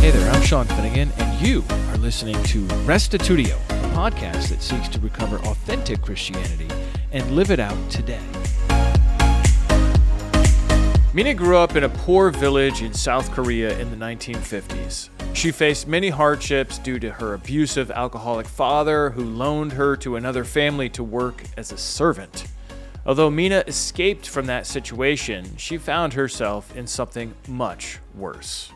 Hey there, I'm Sean Finnegan, and you are listening to Restitutio, a podcast that seeks to recover authentic Christianity and live it out today. Mina grew up in a poor village in South Korea in the 1950s. She faced many hardships due to her abusive alcoholic father, who loaned her to another family to work as a servant. Although Mina escaped from that situation, she found herself in something much worse.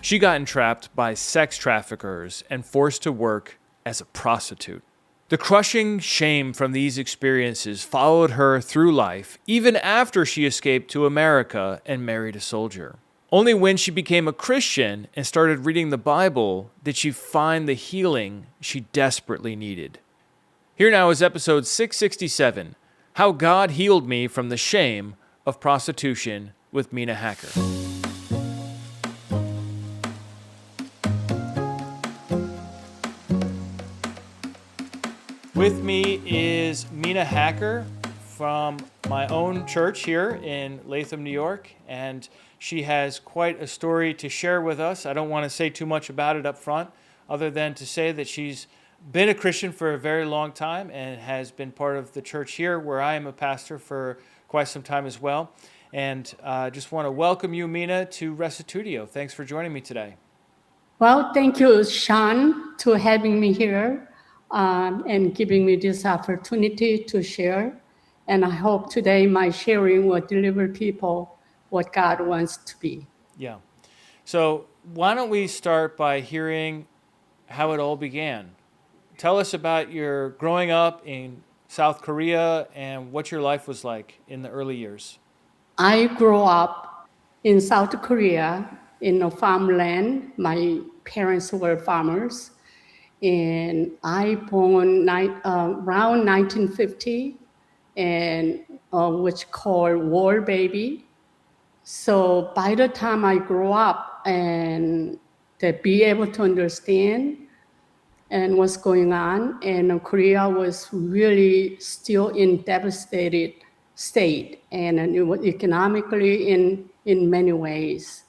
She got entrapped by sex traffickers and forced to work as a prostitute. The crushing shame from these experiences followed her through life, even after she escaped to America and married a soldier. Only when she became a Christian and started reading the Bible did she find the healing she desperately needed. Here now is episode 667, How God Healed Me from the Shame of Prostitution with Mina Hacker. With me is Mina Hacker from my own church here in Latham, New York, and she has quite a story to share with us. I don't want to say too much about it up front, other than to say that she's been a Christian for a very long time and has been part of the church here, where I am a pastor, for quite some time as well. And I just want to welcome you, Mina, to Restitutio. Thanks for joining me today. Well, thank you, Sean, to having me here. And giving me this opportunity to share. And I hope today my sharing will deliver people what God wants to be. Yeah. So why don't we start by hearing how it all began? Tell us about your growing up in South Korea and what your life was like in the early years. I grew up in South Korea in a farmland. My parents were farmers. And I born around 1950, and which called war baby. So by the time I grew up and to be able to understand and what's going on, and Korea was really still in devastated state, and it was economically in many ways.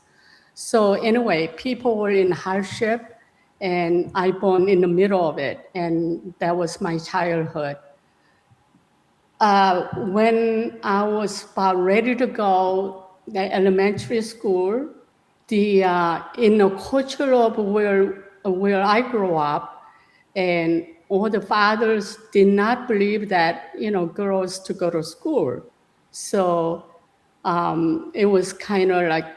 So anyway, people were in hardship. And I born in the middle of it, and that was my childhood. When I was about ready to go to elementary school, in the culture of where I grew up, and all the fathers did not believe that girls to go to school. So it was kind of like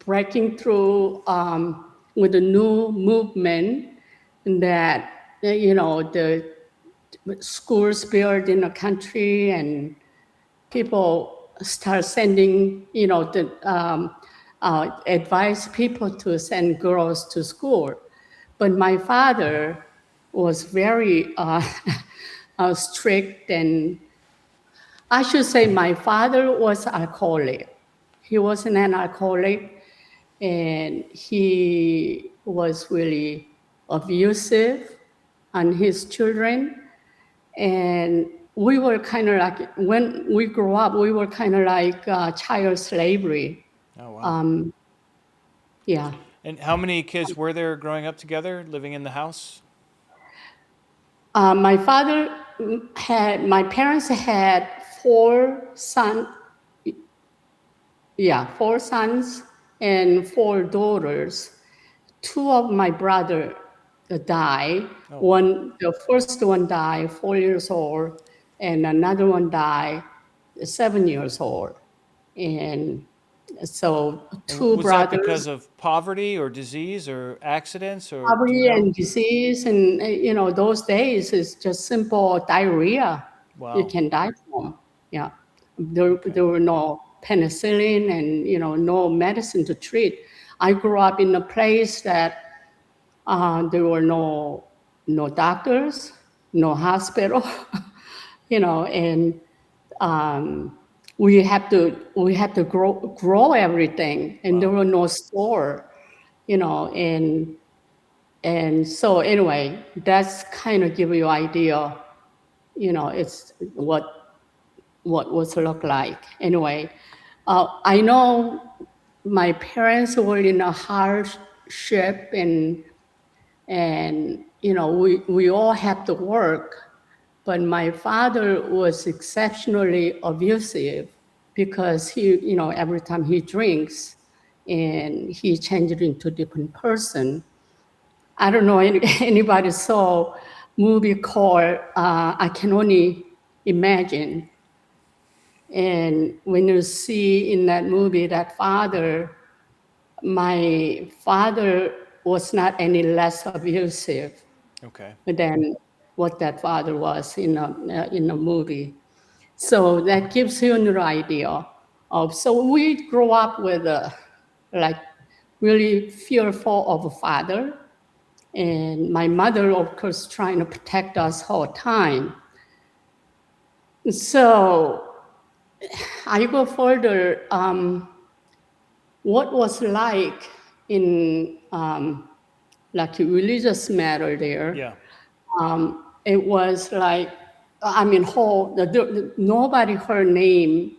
breaking through. With a new movement that, the schools built in the country, and people start sending, advise people to send girls to school. But my father was very strict, and I should say my father was alcoholic. He wasn't an alcoholic. And he was really abusive on his children. And we were kind of like, when we grew up, we were kind of like child slavery. Oh, wow. Yeah. And how many kids were there growing up together, living in the house? My parents had four sons and four daughters. Two of my brother died. The first one died 4 years old, and another one died 7 years old. And so two was brothers. Was that because of poverty or disease or accidents? Or poverty and disease, and those days it's just simple diarrhea. Wow. You can die from. Yeah, there were no penicillin and no medicine to treat. I grew up in a place that there were no doctors, no hospital, and we had to grow everything, and there were no store, and so anyway, that's kind of give you idea, it's what was look like. Anyway, I know my parents were in a hard hardship, and we all have to work. But my father was exceptionally abusive because every time he drinks and he changes into a different person. I don't know anybody saw movie called I Can Only Imagine. And when you see in that movie that father, my father was not any less abusive Okay. than what that father was in the movie. So that gives you an idea of. So we grow up with like really fearful of a father, and my mother, of course, trying to protect us all the time. So I go further. What was like in like a religious matter there? Yeah. It was like, nobody heard name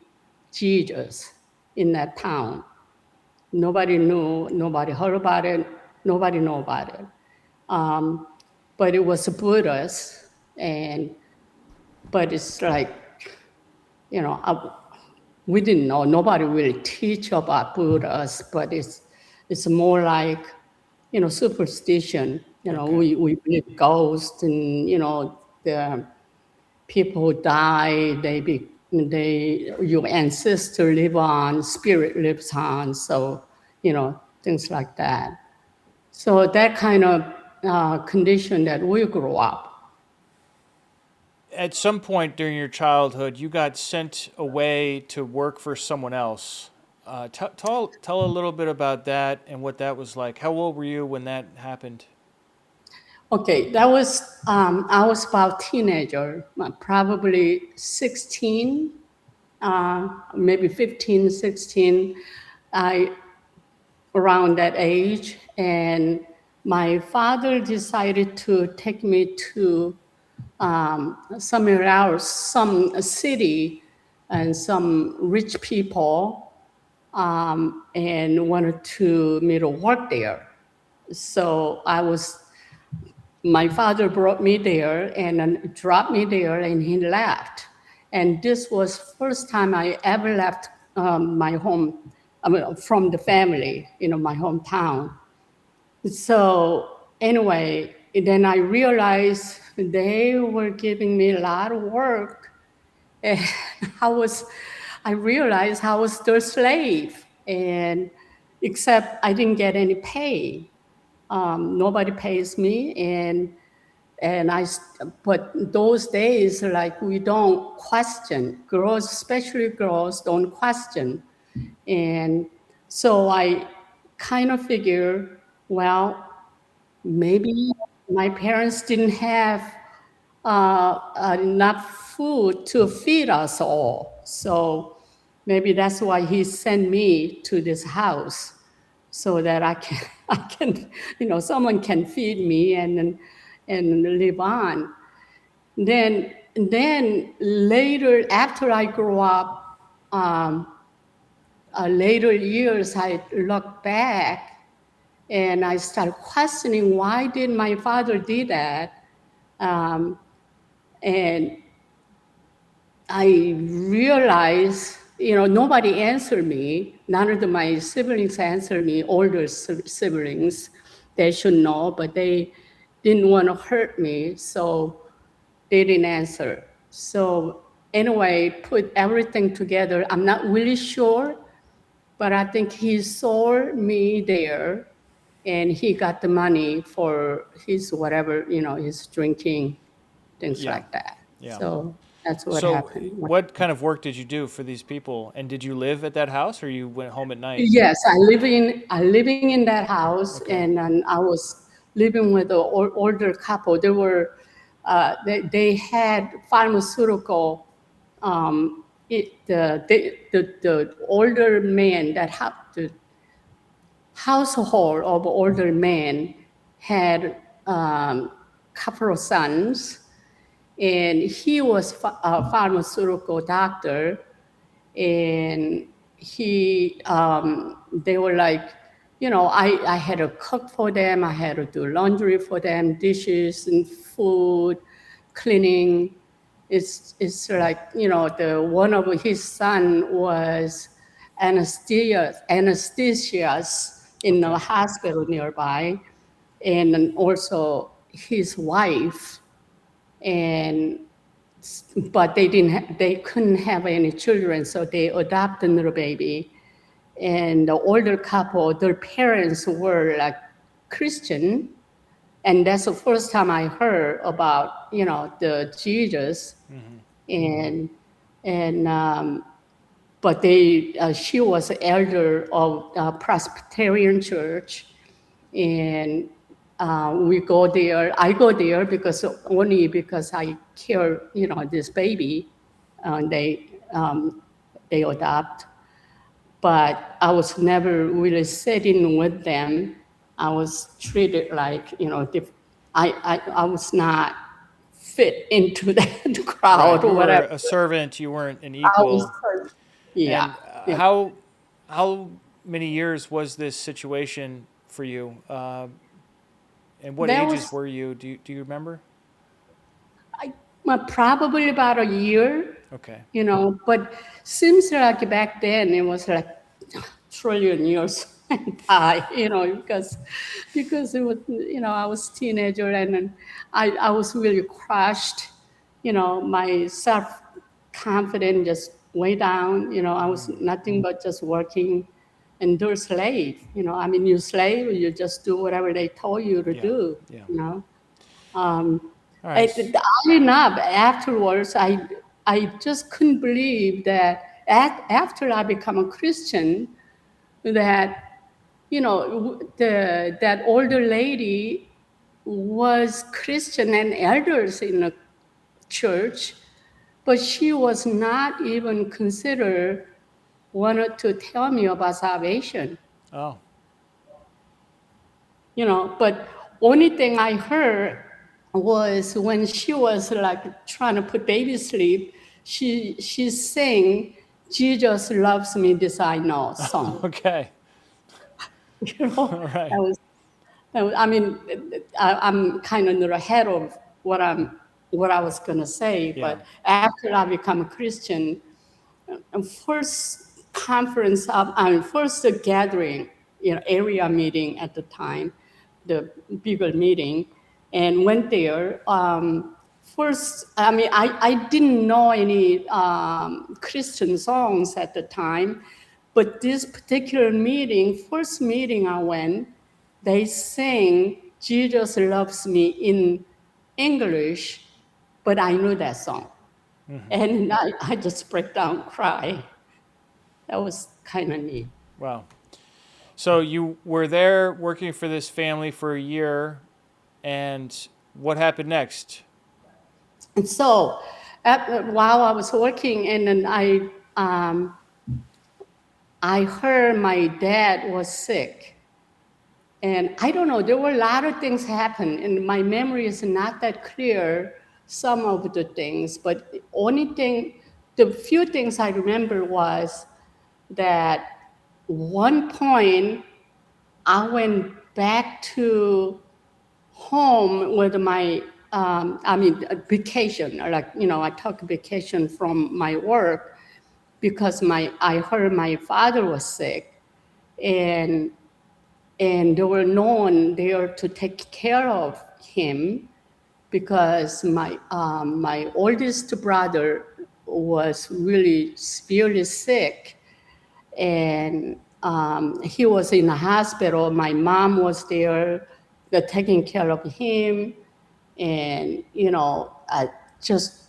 Jesus in that town. Nobody knew, nobody heard about it, nobody knew about it. But it was Buddhist, but it's like, we didn't know. Nobody really teach about Buddhas, but it's more like, superstition. Okay. We believe ghosts, and the people die. Your ancestor live on, spirit lives on. So things like that. So that kind of condition that we grew up. At some point during your childhood, you got sent away to work for someone else. Tell a little bit about that and what that was like. How old were you when that happened? Okay, that was I was about teenager, probably 16, maybe 15, 16, around that age. And my father decided to take me to somewhere else, some city, and some rich people, and wanted me to work there. So my father brought me there and then dropped me there, and he left. And this was first time I ever left my home, from the family, my hometown. So anyway, then I realized they were giving me a lot of work. And I realized I was their slave, and except I didn't get any pay. Nobody pays me, but those days, like, we don't question. Girls, especially girls, don't question. And so I kind of figure, well, maybe my parents didn't have enough food to feed us all. So maybe that's why he sent me to this house, so that I can, someone can feed me and live on. Then later, after I grew up, later years, I look back and I start questioning, why did my father do that? And I realized, nobody answered me. None of my siblings answered me, older siblings. They should know, but they didn't want to hurt me, so they didn't answer. So anyway, put everything together. I'm not really sure, but I think he saw me there, and he got the money for his whatever, his drinking, things Yeah. like that. Yeah. So that's what So, happened. what kind of work did you do for these people? And did you live at that house, or you went home at night? Yes, I living in that house, Okay. and then I was living with an older couple. They had pharmaceutical. The older man that had the household of older men had couple of sons, and he was a pharmaceutical doctor, and they were like I had to cook for them. I had to do laundry for them, dishes and food, cleaning. It's like, the one of his son was anesthesiast in a hospital nearby, and then also his wife, and but they couldn't have any children, so they adopted the baby. And the older couple, their parents were like Christian, and that's the first time I heard about the Jesus. And but she was an elder of Presbyterian church, and we go there. I go there only because I care, this baby, they adopt. But I was never really sitting with them. I was treated like, I was not fit into that crowd You or were whatever. a servant. You weren't an I was, equal. yeah. And how many years was this situation for you? And what That ages was were you? Do you remember? probably about a year, Okay. but seems like back then it was like trillion years went by, because it was, I was teenager, and then I was really crushed, my self-confidence just way down, I was nothing but just working, and they're slave, you slave, you just do whatever they told you to do, Yeah. you know. All right. Oddly enough, afterwards, I just couldn't believe that after I become a Christian, that that older lady was Christian and elders in the church, but she was not even considered wanted to tell me about salvation. Oh. But only thing I heard was when she was like trying to put baby to sleep, she sang "Jesus Loves Me, This I Know" song. Okay. All right. I mean, I'm kind of ahead of what I was gonna say. Yeah. But after I become a Christian, first conference, first gathering, area meeting at the time, the bigger meeting, and went there. First, I didn't know any Christian songs at the time, but this particular meeting, first meeting I went, they sang "Jesus Loves Me" in English, but I knew that song. And I just break down, cry. That was kind of neat. Wow. So you were there working for this family for a year, and what happened next? And so while I was working, and then I heard my dad was sick. And I don't know, there were a lot of things happen, and my memory is not that clear, some of the things, but the few things I remember was that one point I went back to home with my, vacation, like, I took vacation from my work because I heard my father was sick, and there were no one there to take care of him because my oldest brother was really severely sick, and he was in the hospital. My mom was there, taking care of him, and just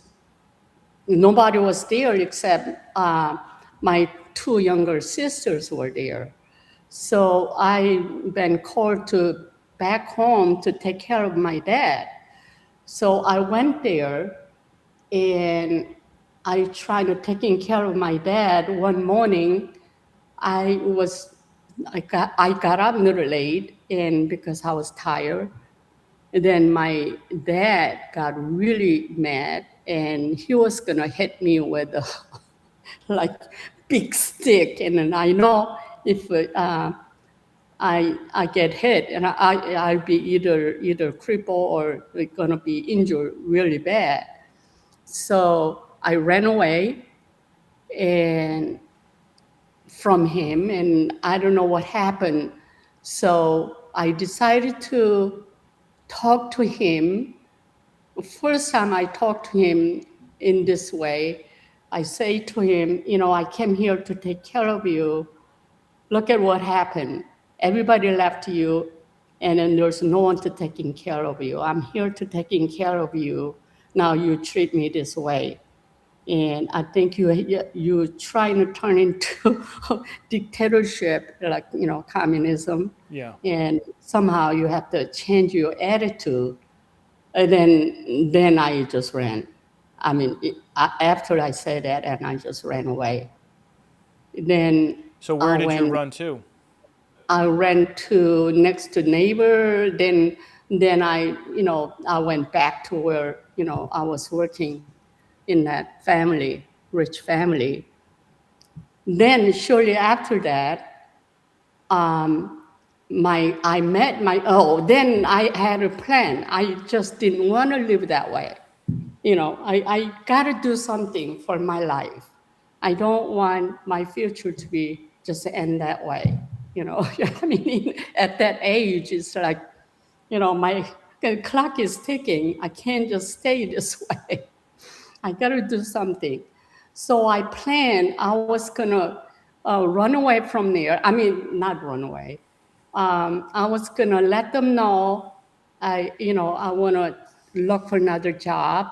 nobody was there except my two younger sisters were there. So I been called to back home to take care of my dad. So I went there, and I tried to taking care of my dad. One morning, I got up a little late, and because I was tired. And then my dad got really mad, and he was gonna hit me with a like big stick. And then I know if I get hit, and I'll be either crippled or gonna be injured really bad. So I ran away and from him, and I don't know what happened. So I decided to talk to him. First time I talked to him in this way, I say to him, I came here to take care of you. Look at what happened. Everybody left you, and then there's no one to taking care of you. I'm here to taking care of you. Now you treat me this way. And I think you're trying to turn into dictatorship, like, communism. Yeah. And somehow you have to change your attitude. And then I just ran. I mean, after I said that, and I just ran away. Then So where did you when run to? I ran to next to neighbor, then I went back to where I was working in that family, rich family. Then shortly after that, then I had a plan. I just didn't want to live that way. I got to do something for my life. I don't want my future to be just end that way. I mean, at that age, it's like, my clock is ticking. I can't just stay this way. I got to do something. So I planned I was gonna run away from there. I mean, not run away. I was gonna let them know I want to look for another job.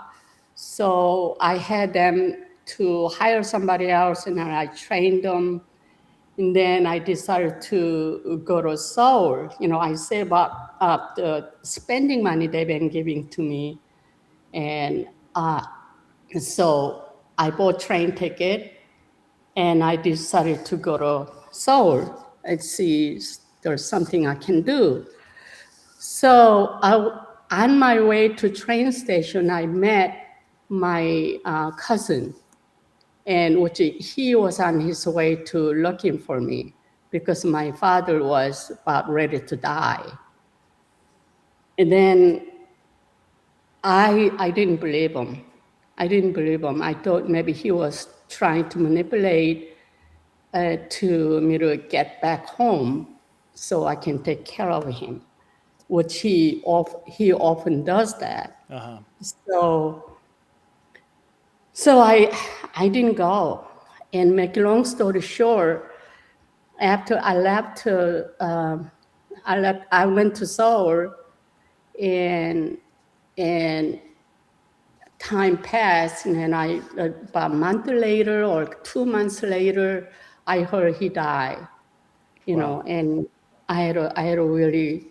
So I had them to hire somebody else, and then I trained them. And then I decided to go to Seoul. I say about the spending money they've been giving to me, and so I bought train ticket, and I decided to go to Seoul and see if there's something I can do. So on my way to train station, I met my cousin, and he was on his way to looking for me because my father was about ready to die. And then I didn't believe him. I thought maybe he was trying to manipulate to me to get back home so I can take care of him, which he often does that. Uh-huh. So I didn't go. And make a long story short, after I left, I went to Seoul, and time passed, and then about a month later or 2 months later, I heard he died. Wow. And I had to really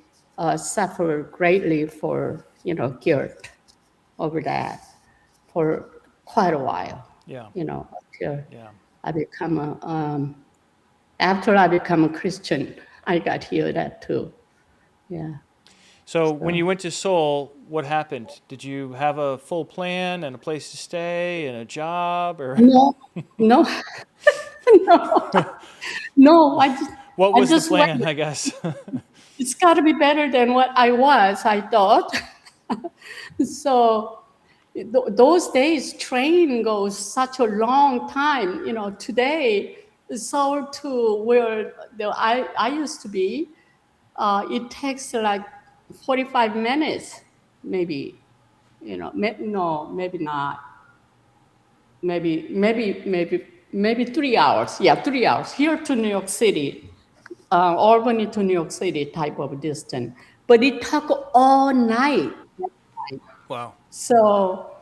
suffer greatly for guilt over that for quite a while. Yeah. Until Yeah. I become after I become a Christian, I got healed that too. Yeah. So when you went to Seoul, what happened? Did you have a full plan and a place to stay and a job, or No, no, no, no. what I was the just went. plan, I guess? It's got to be better than what I was, I thought. So those days, train goes such a long time. Today, so to where I used to be, it takes like 45 minutes, maybe. No, maybe not. Maybe 3 hours. Yeah, 3 hours. Here to New York City, Albany to New York City type of distance. But it took all night. Wow. So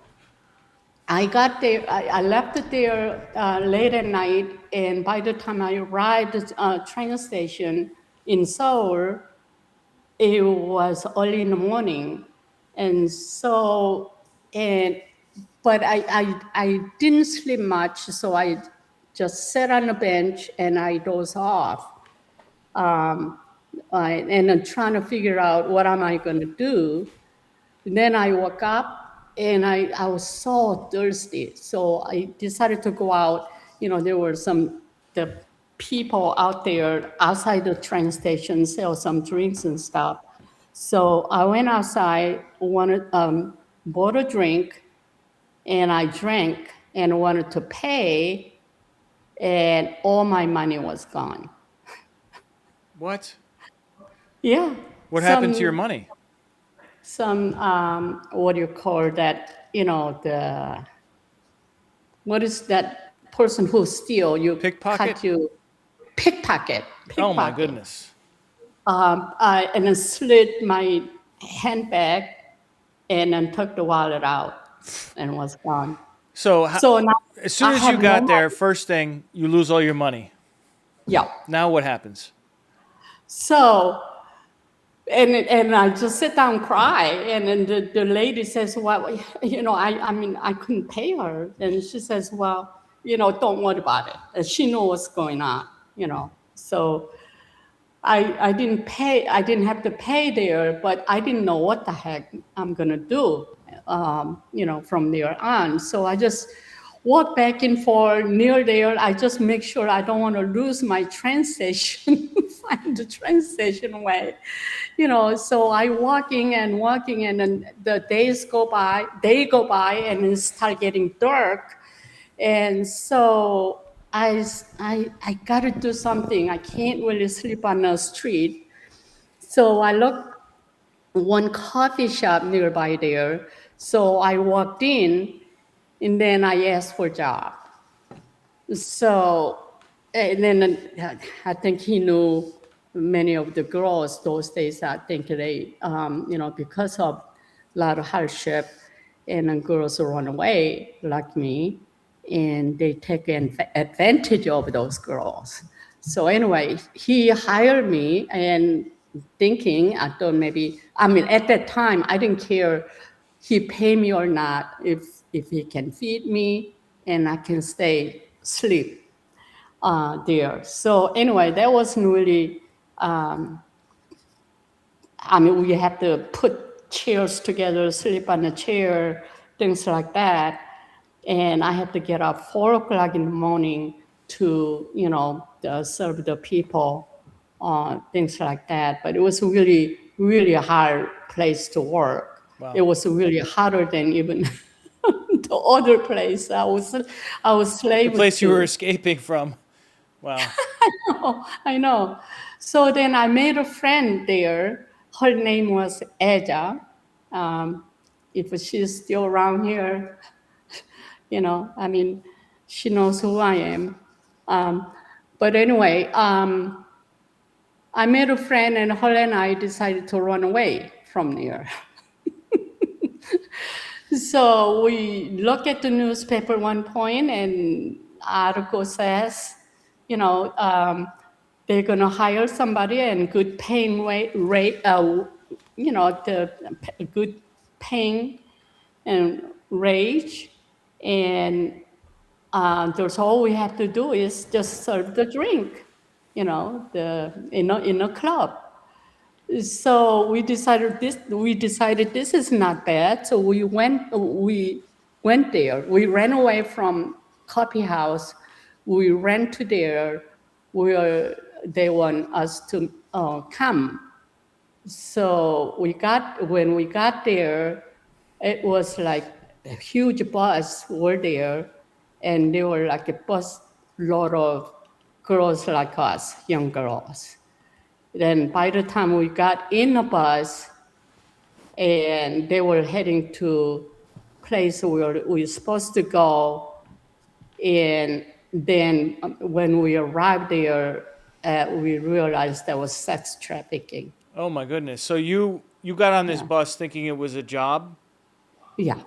I got there, I left it there late at night, and by the time I arrived at the train station in Seoul, it was early in the morning. And so, but I didn't sleep much, so I just sat on the bench and I dozed off. And I'm trying to figure out what am I going to do. And then I woke up, and I was so thirsty. So I decided to go out. There were the people out there outside the train station sell some drinks and stuff. So I went outside, bought a drink, and I drank and wanted to pay, and all my money was gone. What? Yeah, What happened to your money? some what do you call that? What is that person who steal? You Pickpocket? cut you pickpocket, Oh my pickpocket. goodness. And then slid my handbag and then took the wallet out and was gone. So So now as soon I as you have no got there, money. first thing, you lose all your money. Yeah. Now what happens? So and I just sit down and cry, and then the lady says, well, I mean I couldn't pay her, and she says, well, don't worry about it. And she knows what's going on. So I didn't pay. I didn't have to pay there, but I didn't know what the heck I'm gonna do, from there on. So I just walk back and forth near there. I just make sure I don't want to lose my train station, find the train station way, So I walking, and then the days go by. They go by, and it start getting dark. And so I got to do something. I can't really sleep on the street. So I looked one coffee shop nearby there. So I walked in, and then I asked for a job. So, and then I think he knew many of the girls those days. I think they, because of a lot of hardship, and then girls run away like me, and they take advantage of those girls. So anyway, he hired me, and thinking, I thought maybe, I mean, at that time, I didn't care he pay me or not, if he can feed me and I can stay sleep there. So anyway, that wasn't really, I mean, we have to put chairs together, sleep on a chair, things like that. And I had to get up 4 o'clock in the morning to, serve the people, things like that. But it was really, really a hard place to work. Wow. It was really harder than even the other place I was slave The place to. you were escaping from. Wow. I know. So then I made a friend there. Her name was Eja. If she's still around here, I mean, she knows who I am. But anyway, I made a friend, and her and I decided to run away from there. So we look at the newspaper one point, and article says, they're going to hire somebody and good paying rate, the good paying and wage, and there's all we have to do is just serve the drink, in a club. So we decided this is not bad. So we went there. We ran away from coffee house. We ran to there where they want us to come. So when we got there, it was like a huge bus were there, and they were like a bus load of girls like us, young girls. Then by the time we got in the bus, and they were heading to place where we were supposed to go, and then when we arrived there, we realized there was sex trafficking. Oh my goodness. So you got on this bus thinking it was a job, Yeah,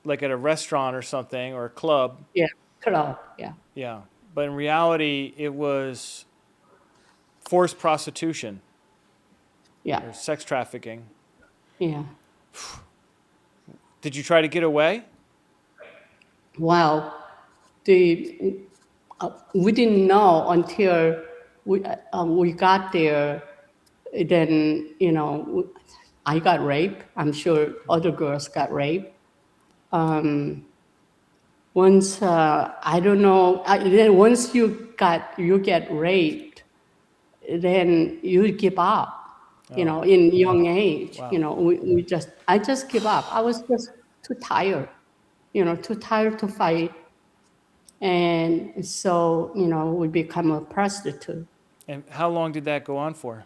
like at a restaurant or something, or a club. yeah, club, yeah. Yeah. But in reality, it was forced prostitution Yeah, or sex trafficking. yeah. Did you try to get away? Well, we didn't know until we got there. Then I got raped. I'm sure other girls got raped. Once I don't know. Then once you get raped, then you give up. Oh, In young age, wow. I just give up. I was just too tired, too tired to fight, and so we become a prostitute. And how long did that go on for?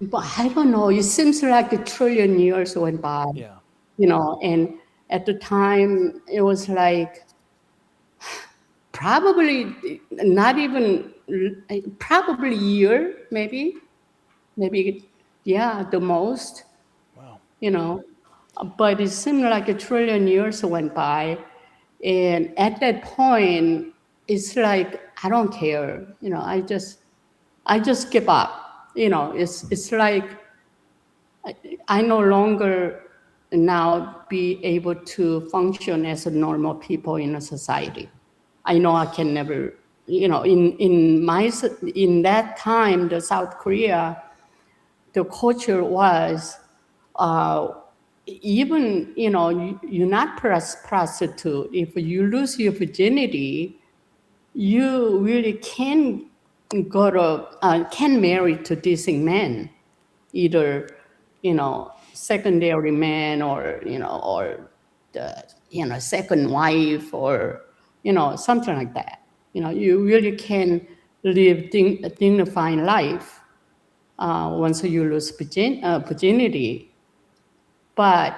But I don't know. It seems like a trillion years went by, Yeah. and at the time it was like probably not even probably year, maybe, yeah, the most, Wow. you know. But it seemed like a trillion years went by, and at that point, it's like I don't care, I just give up. It's like I no longer now be able to function as a normal people in a society. I know I can never, in that time, the South Korea, the culture was uh, even you're not prostitute. If you lose your virginity, you really can marry to decent men, either secondary man, or the second wife, or something like that. You really can live a dignified life once you lose virginity. But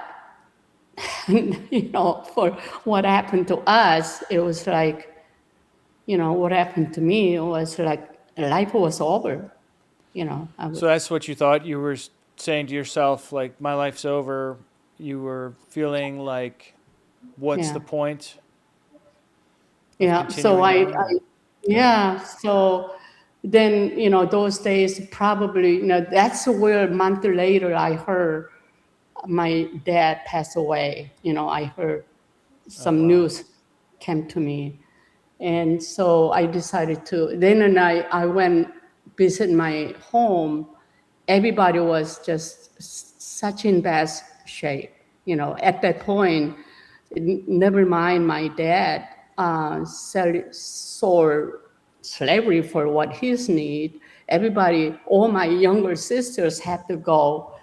for what happened to us, it was like, what happened to me was like life was over. I So that's what you thought? You were saying to yourself, like, my life's over. You were feeling like, what's the Yeah. point of Yeah. So continuing on? Or go ahead. yeah. So then, those days probably, that's where a month later I heard my dad passed away. I heard Oh, some wow. news came to me. And so I decided to, then and I went visit my home. Everybody was just such in bad shape. At that point, never mind my dad sold slavery for what his need. Everybody, all my younger sisters had to go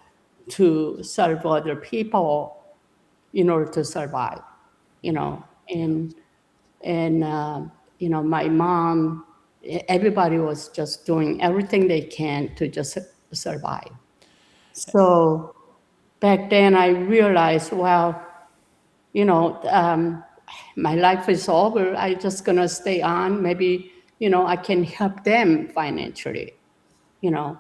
to serve other people in order to survive, Yeah. and my mom, everybody was just doing everything they can to just survive. So back then I realized, well, you know, um, my life is over. I just gonna stay on. Maybe, I can help them financially, you know.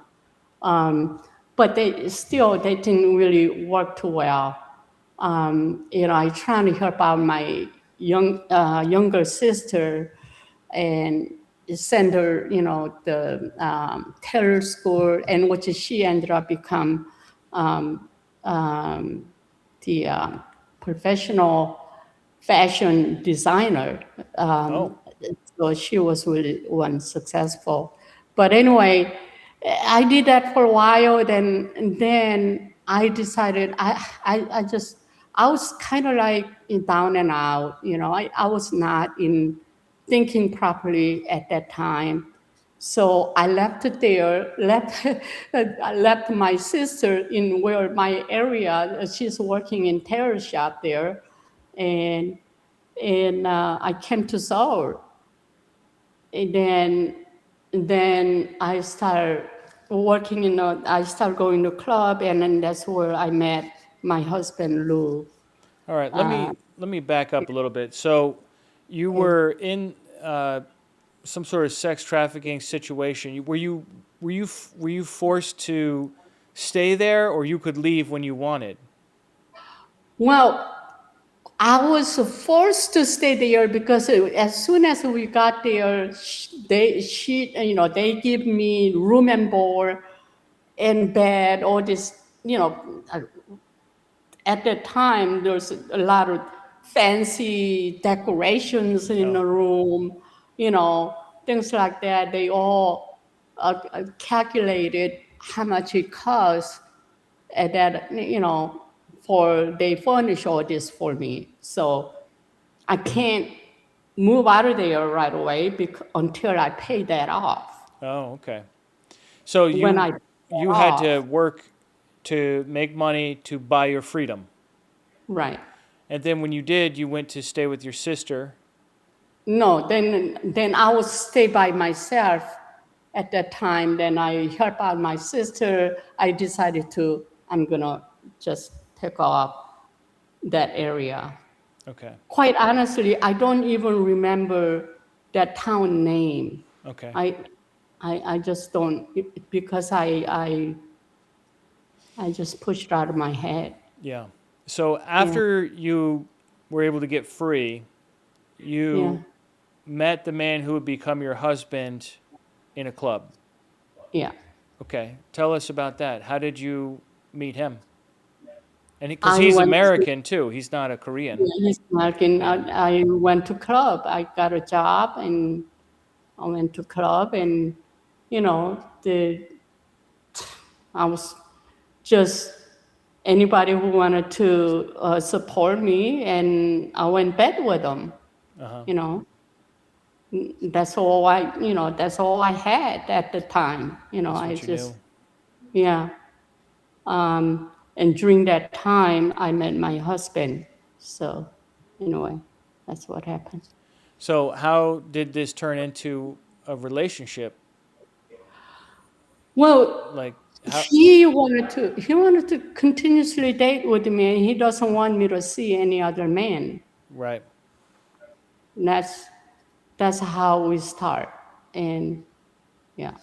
Um, but they didn't really work too well. I trying to help out my younger sister and send her, the tailor school, and which she ended up become um, um, the professional fashion designer. Oh, So she was really one successful. But anyway, I did that for a while. Then I decided I was kind of like down and out. I was not in thinking properly at that time. So I left it there, I left my sister in where my area, she's working in tailor shop there. And I came to Seoul. And then I started working I started going to club, and then that's where I met my husband, Lou. all right. Let me back up a little bit. So, you Okay. were in some sort of sex trafficking situation. Were you forced to stay there, or you could leave when you wanted? Well, I was forced to stay there because as soon as we got there, they give me room and board and bed, all this, at that time there's a lot of fancy decorations in Oh, the room, you know, things like that. They all calculated how much it costs, and that, for they furnish all this for me. So I can't move out of there right away until I pay that off. Oh, okay. So When I you pay that you had to off, work to make money to buy your freedom. right. And then when you did, you went to stay with your sister. No, then I would stay by myself at that time. Then I help out my sister. I decided I'm gonna just take off that area. Okay. Quite honestly, I don't even remember that town name. Okay. I I just don't because I just pushed out of my head. Yeah. So Yeah, after you were able to get free, yeah, you met the man who would become your husband in a club. yeah. Okay. Tell us about that. How did you meet him? And because I he's went to American too, he's not a Korean He's American. man. I went to club. I got a job and I went to club and you know the I was just anybody who wanted to support me and I went bed with them. Uh huh. You know, that's all I had at the time. That's I what you just knew. yeah. And during that time, I met my husband. So anyway, that's what happened. So how did this turn into a relationship? Well, Like how? he wanted to continuously date with me, and he doesn't want me to see any other man. Right. And that's how we start. And yeah.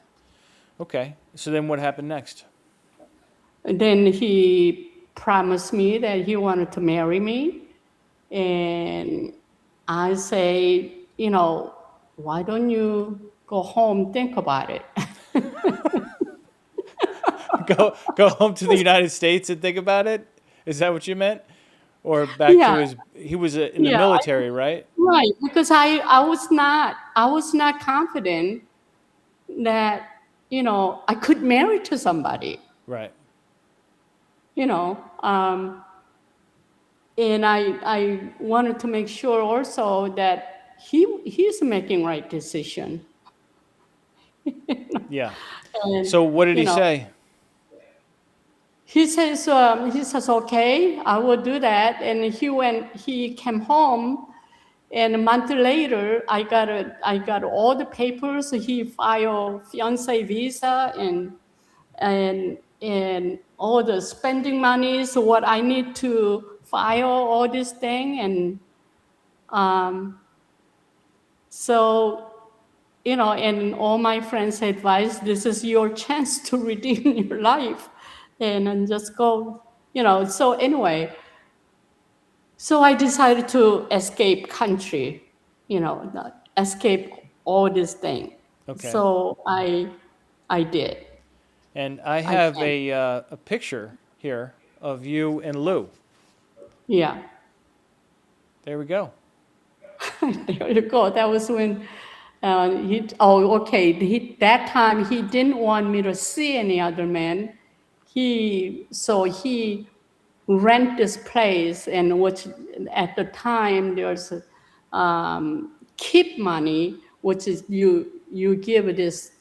Okay. So then what happened next? And then he promised me that he wanted to marry me. And I say, why don't you go home, think about it? Go home to the United States and think about it? Is that what you meant? Or back to Yeah, his he was in the yeah, military, right? right. Because I was not confident that, I could marry to somebody, Right. you know. And I wanted to make sure also that he's making right decision. Yeah. And, So what did you he know, say? he says, okay, I will do that. And he came home, and a month later, I got all the papers. He filed fiance visa and all the spending money. So what I need to file all this thing. And so, and all my friends advise, this is your chance to redeem your life and then just go, So anyway, so I decided to escape country, escape all this thing. Okay. So I did. And I I have can. a picture here of you and Lou. Yeah. There we go. There you go. That was when that time he didn't want me to see any other man. He rent this place, and which at the time there's keep money, which is you give this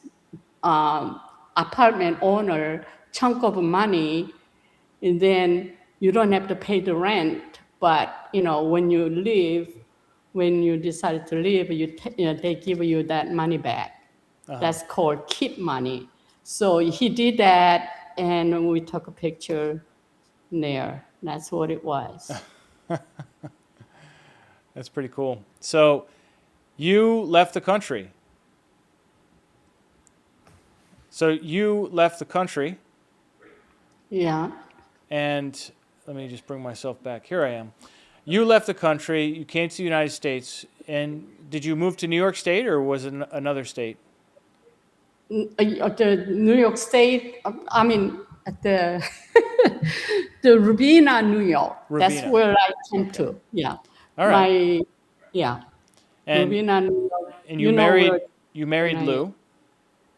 apartment owner chunk of money, and then you don't have to pay the rent. But when you decide to leave, they give you that money back. Uh-huh. That's called keep money. So he did that, and we took a picture there. That's what it was. That's pretty cool. So you left the country. So you left the country, Yeah. and let me just bring myself back. Here I am. You left the country, you came to the United States, and did you move to New York State or was it another state? The New York State, I mean, at the the Rubina, New York. That's Ravina. where I came Okay. to. Yeah, All right. my yeah, And Rubina, New York. and You know where you married I Lou.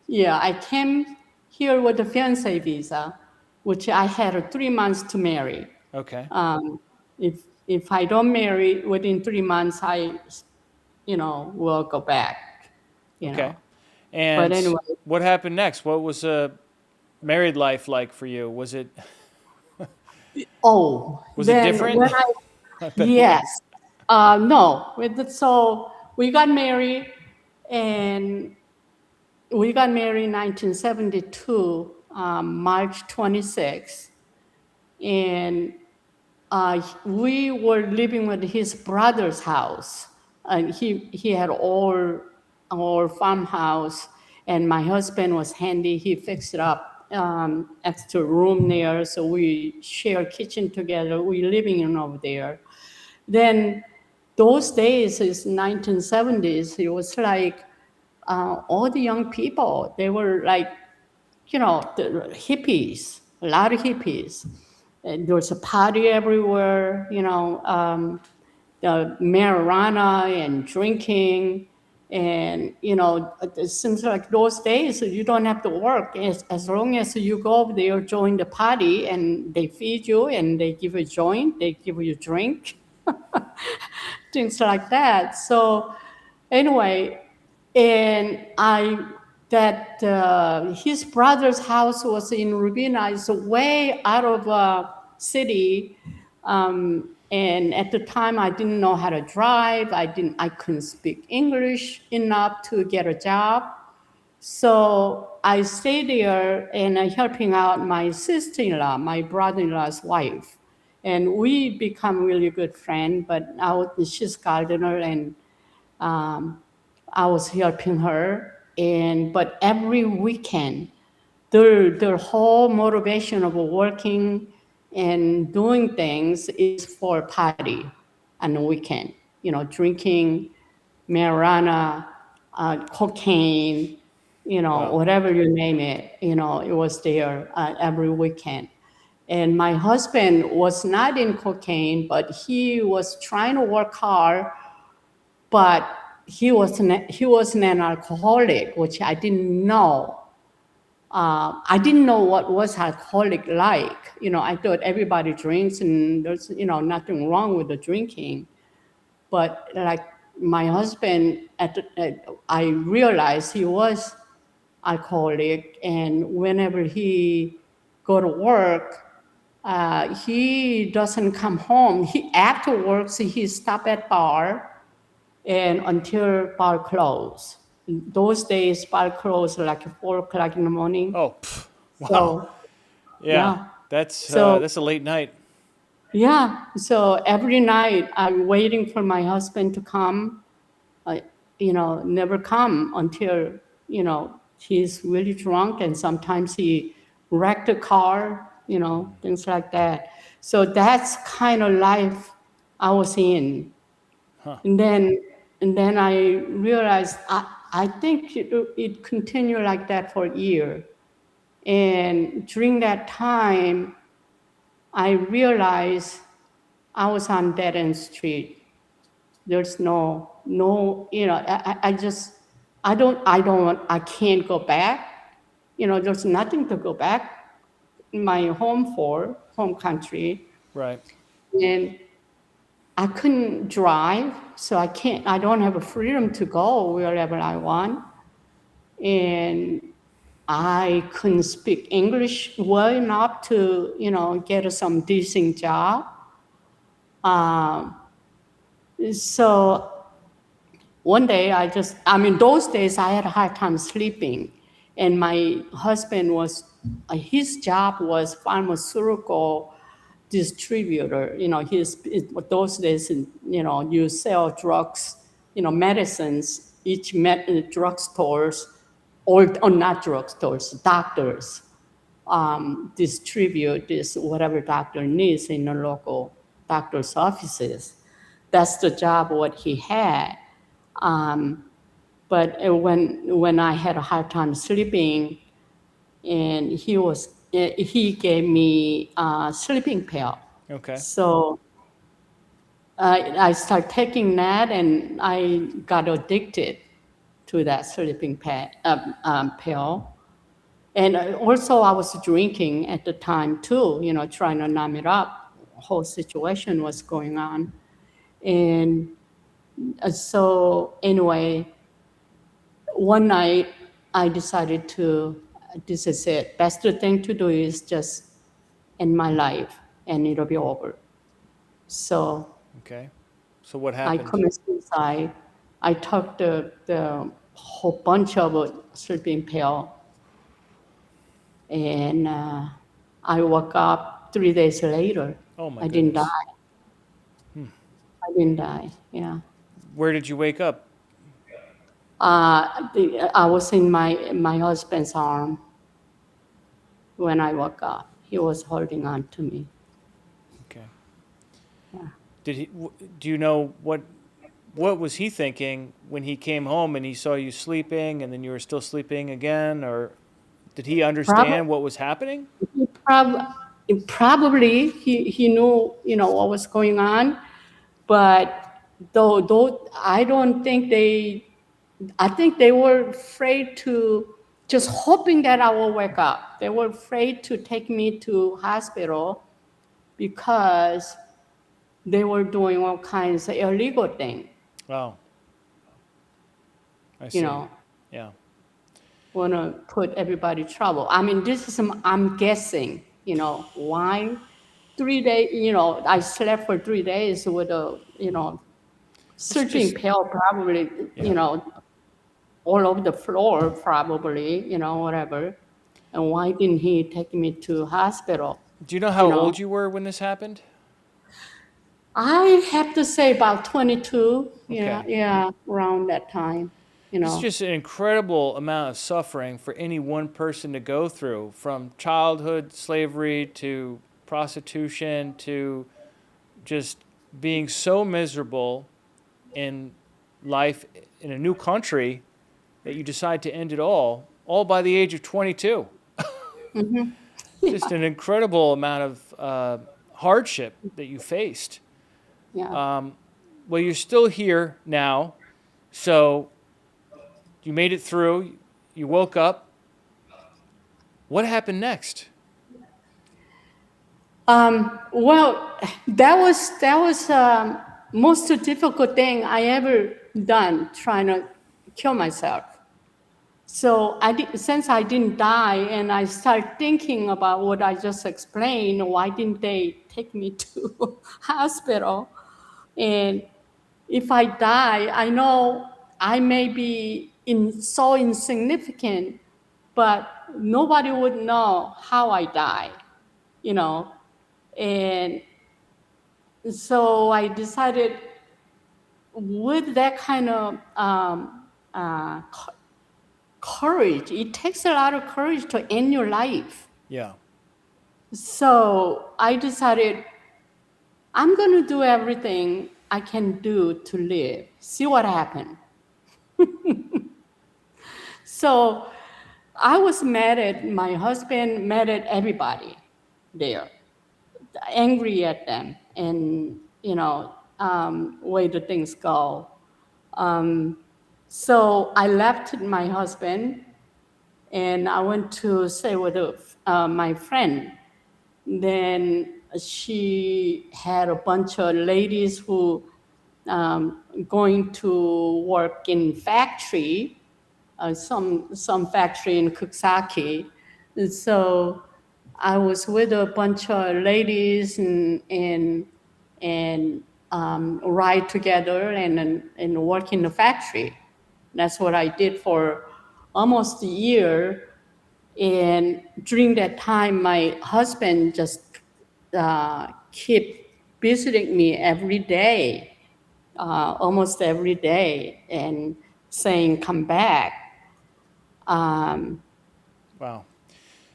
Yeah, I came here with a fiancé visa, which I had 3 months to marry. Okay. Um, if if I don't marry within 3 months, I, will go back, Okay. But And anyway, what happened next? What was married life like for you? Was it then different? when I, I bet it yes, was. no, so we got married, and we got married in 1972, March 26th, and we were living with his brother's house, and he had our farmhouse, and my husband was handy. He fixed it up, extra room there, so we share kitchen together. We living in over there. Then those days is 1970s. It was like all the young people. They were like, the hippies, a lot of hippies. And there was a party everywhere, the marijuana and drinking. And, it seems like those days you don't have to work. As long as you go over there, join the party, and they feed you and they give you a joint, they give you a drink, things like that. So anyway, and his brother's house was in Rubina. It's way out of city, and at the time I didn't know how to drive. I couldn't speak English enough to get a job. So I stayed there and helping out my sister-in-law, my brother-in-law's wife, and we become really good friends. But she's gardener, and I was helping her, but every weekend, their whole motivation of working and doing things is for party on the weekend. Drinking marijuana, cocaine, Wow. whatever you name it. It was there every weekend. And my husband was not in cocaine, but he was trying to work hard, but he was an alcoholic, which I didn't know. I didn't know what was alcoholic like. I thought everybody drinks and there's nothing wrong with the drinking. But like my husband, I realized he was alcoholic, and whenever he go to work, he doesn't come home. He afterwards he stop at bar and until bar close. Those days, bar close like 4 o'clock in the morning. Oh, wow. So Yeah. yeah, so That's a late night. yeah, so every night I'm waiting for my husband to come. Uh, never come until he's really drunk, and sometimes he wrecked a car. Things like that. So that's kind of life I was in. Huh. And then I realized I think it continued like that for a year. And during that time, I realized I was on dead end street. There's no, I just, I can't go back. There's nothing to go back in my home country. Right. And I couldn't drive, so I don't have a freedom to go wherever I want. And I couldn't speak English well enough to, get some decent job. Um, so one day those days I had a hard time sleeping. And my husband his job was pharmaceutical distributor. Those days, you sell drugs, medicines, each drugstores, or not drugstores, doctors distribute this whatever doctor needs in the local doctor's offices. That's the job what he had. But when I had a hard time sleeping, and he gave me a sleeping pill. Okay. So I started taking that, and I got addicted to that sleeping pill. And also I was drinking at the time too, trying to numb it up. whole situation was going on. And so anyway, one night I decided this is it. Best thing to do is just end my life and it'll be over. So Okay. So what I happened? committed suicide. I took the whole bunch of sleeping pill, and I woke up 3 days later. Oh my I didn't goodness. die. I didn't die. Yeah. Where did you wake up? I was in my husband's arm when I woke up. He was holding on to me. Okay. Yeah. Do you know what was he thinking when he came home and he saw you sleeping and then you were still sleeping again, or did he understand what was happening? Probably he knew what was going on, but though I don't think I think they were afraid to, just hoping that I will wake up. They were afraid to take me to hospital because they were doing all kinds of illegal things. Oh, I You see. know, Yeah. want to put everybody in trouble. I mean, this is I'm guessing. Why 3 days? I slept for 3 days with a sleeping just pill, probably. yeah. All over the floor, probably, whatever. And why didn't he take me to hospital? Do you know You how know, old you were when this happened? I have to say about 22. Okay. Yeah, around that time. This is just an incredible amount of suffering for any one person to go through, from childhood slavery to prostitution to just being so miserable in life in a new country that you decide to end it all by the age of 22. Just an incredible amount of hardship that you faced. Yeah. Well, you're still here now, so you made it through. You woke up. What happened next? Well, that was most difficult thing I ever done, trying to kill myself. So since I didn't die, and I started thinking about what I just explained, why didn't they take me to hospital? And if I die, I know I may be so insignificant, but nobody would know how I die, you know. And so I decided, with that kind of courage, it takes a lot of courage to end your life. Yeah. So I decided I'm going to do everything I can do to live, see what happens. So I was mad at my husband, mad at everybody there, angry at them, and way the things go. So I left my husband and I went to stay with my friend. Then she had a bunch of ladies who going to work in factory, some factory in Kuksaki. And so I was with a bunch of ladies and ride together and work in the factory. That's what I did for almost a year. And during that time, my husband just kept visiting me every day, almost every day, and saying, "Come back." Wow.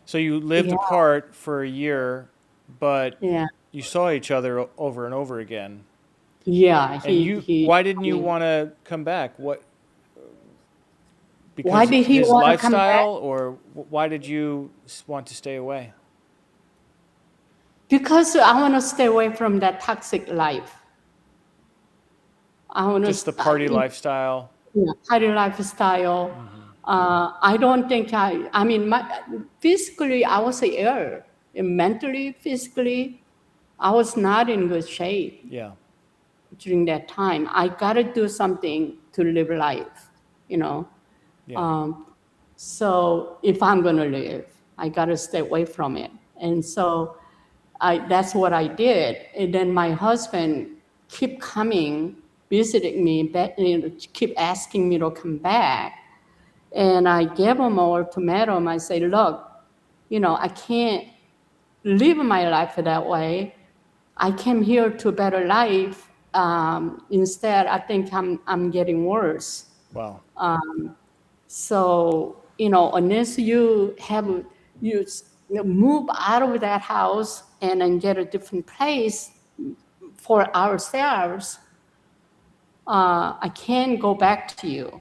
So you lived Yeah, apart for a year, but yeah, you saw each other over and over again. yeah. And why didn't I you mean, want to come back? What? why Because did he his want to come back? lifestyle, or why did you want to stay away? Because I want to stay away from that toxic life. I want Just the to, party lifestyle. party lifestyle. I don't think physically I was ill, mentally, physically. I was not in good shape Yeah. during that time. I got to do something to live life, you know. Yeah. So if I'm going to live, I got to stay away from it. And so that's what I did. And then my husband keep coming, visiting me, keep asking me to come back. And I gave him an ultimatum. I say, look, I can't live my life that way. I came here to a better life. Instead, I think I'm getting worse. Wow. So, unless you move out of that house and then get a different place for ourselves, I can't go back to you.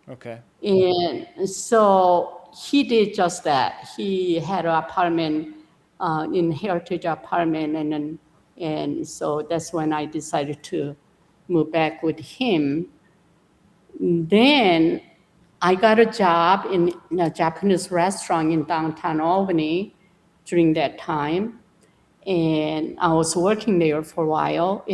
Okay. And so he did just that. He had an apartment, in Heritage apartment, and so that's when I decided to move back with him. Then I got a job in a Japanese restaurant in downtown Albany during that time. And I was working there for a while.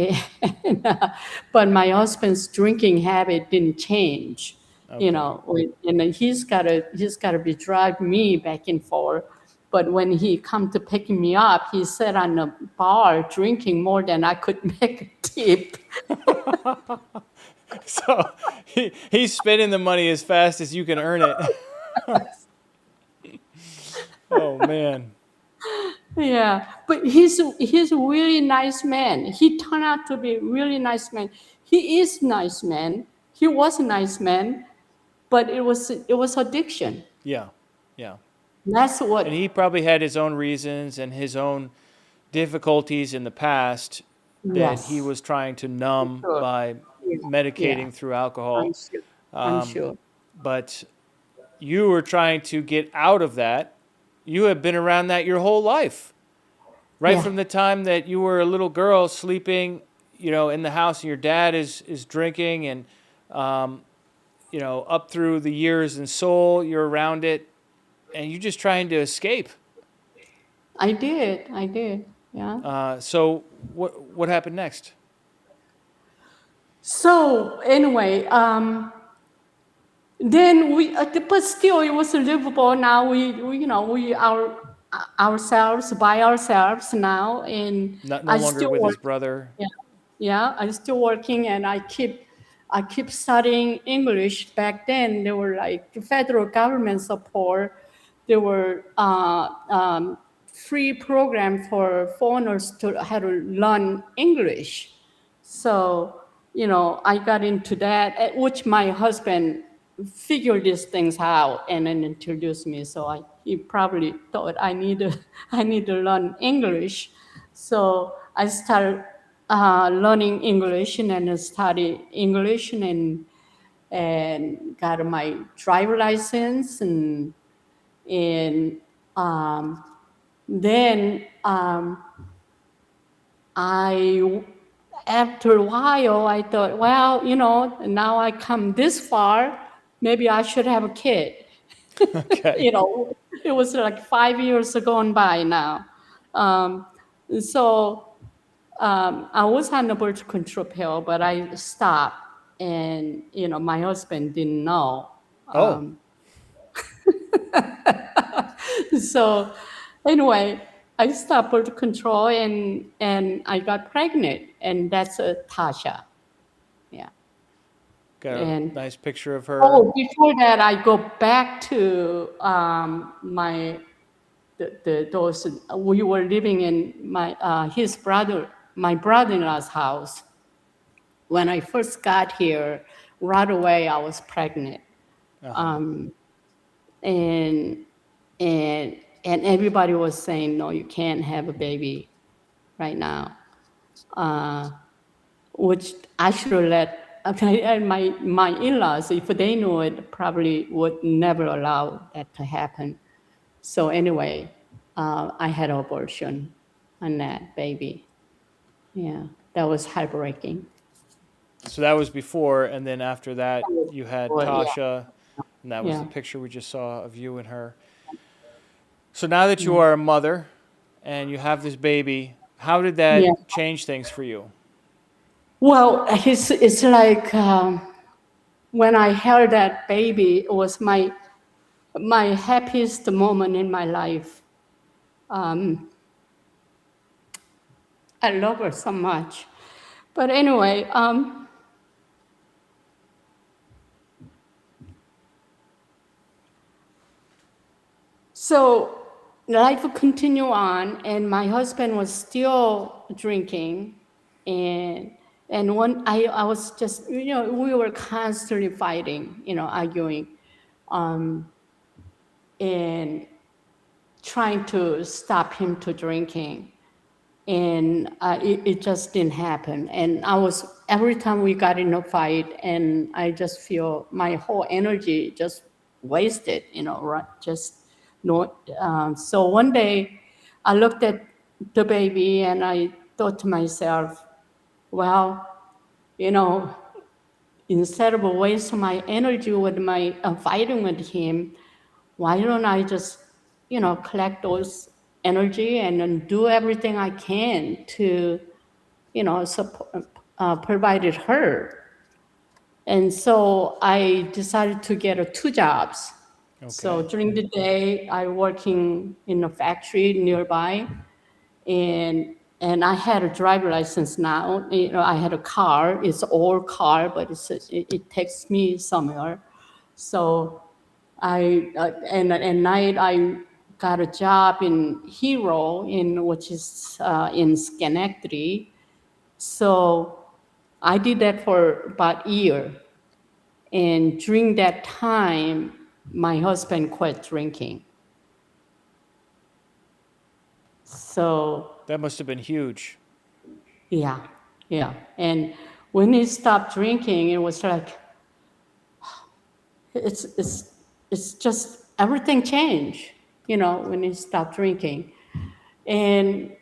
But my husband's drinking habit didn't change, Okay. and then he's gotta be driving me back and forth. But when he come to picking me up, he sat on a bar drinking more than I could make a tip. So he's spending the money as fast as you can earn it. Oh man. Yeah, but he's a really nice man. He turned out to be a really nice man. He is nice man. He was a nice man, but it was addiction. Yeah. Yeah. That's And what. he probably had his own reasons and his own difficulties in the past that he Yes, was trying to numb sure. by Yeah, yeah. medicating through I'm alcohol. sure. I'm Um, sure. but you were trying to get out of that. You have been around that your whole life. Right Yeah, from the time that you were a little girl sleeping, in the house and your dad is drinking and um, up through the years in Seoul, you're around it and you're just trying to escape. I did. I did. Yeah. So what happened next? So anyway, then but still it was livable. Now we are ourselves by ourselves now, and Not no I longer still with his work. brother. Yeah, yeah, I'm still working, and I keep studying English. Back then, there were like the federal government support. There were free program for foreigners to how to learn English. So, I got into that, at which my husband figured these things out and then introduced me. So he probably thought I need to learn English. So I started learning English and then study English and got my driver license and um, then I, after a while, I thought, well, now I come this far, maybe I should have a kid. Okay. you know, it was like 5 years gone by now. Um, so I was on the birth control pill, but I stopped, and my husband didn't know. Oh, So anyway, I stopped birth control and I got pregnant, and that's Tasha. Yeah. got a And nice picture of her. before that, I go back to my those we were living in my brother-in-law's house. When I first got here, right away I was pregnant, Uh-huh. and and and everybody was saying, no, you can't have a baby right now, which I should have let. Okay, and my in-laws, if they knew it, probably would never allow that to happen. So anyway, I had an abortion on that baby. Yeah, that was heartbreaking. So that was before, and then after that, you had Well, yeah, Tasha, and that was the yeah, picture we just saw of you and her. So now that you yeah. are a mother and you have this baby, How did Yeah. that change things for you? Well, it's like when I held that baby, it was my happiest moment in my life. I love her so much. But anyway, so life continued on, and my husband was still drinking, and when I was just, we were constantly fighting, arguing, and trying to stop him to drinking. And it just didn't happen. And every time we got in a fight, and I just feel my whole energy just wasted, right? Just no. So one day I looked at the baby and I thought to myself, well, you know, instead of wasting my energy with my fighting with him, why don't I just, collect those energy and then do everything I can to, support, provided her. And so I decided to get 2 jobs. So Okay. during the day, I working in a factory nearby, and I had a driver license now. I had a car. It's an old car, but it takes me somewhere. So and at night I got a job in Hero, which is in Schenectady. So I did that for about a year, and during that time, my husband quit drinking. So That must have been huge. yeah, yeah, and when he stopped drinking, it was like it's it's it's just everything changed. When he stopped drinking, and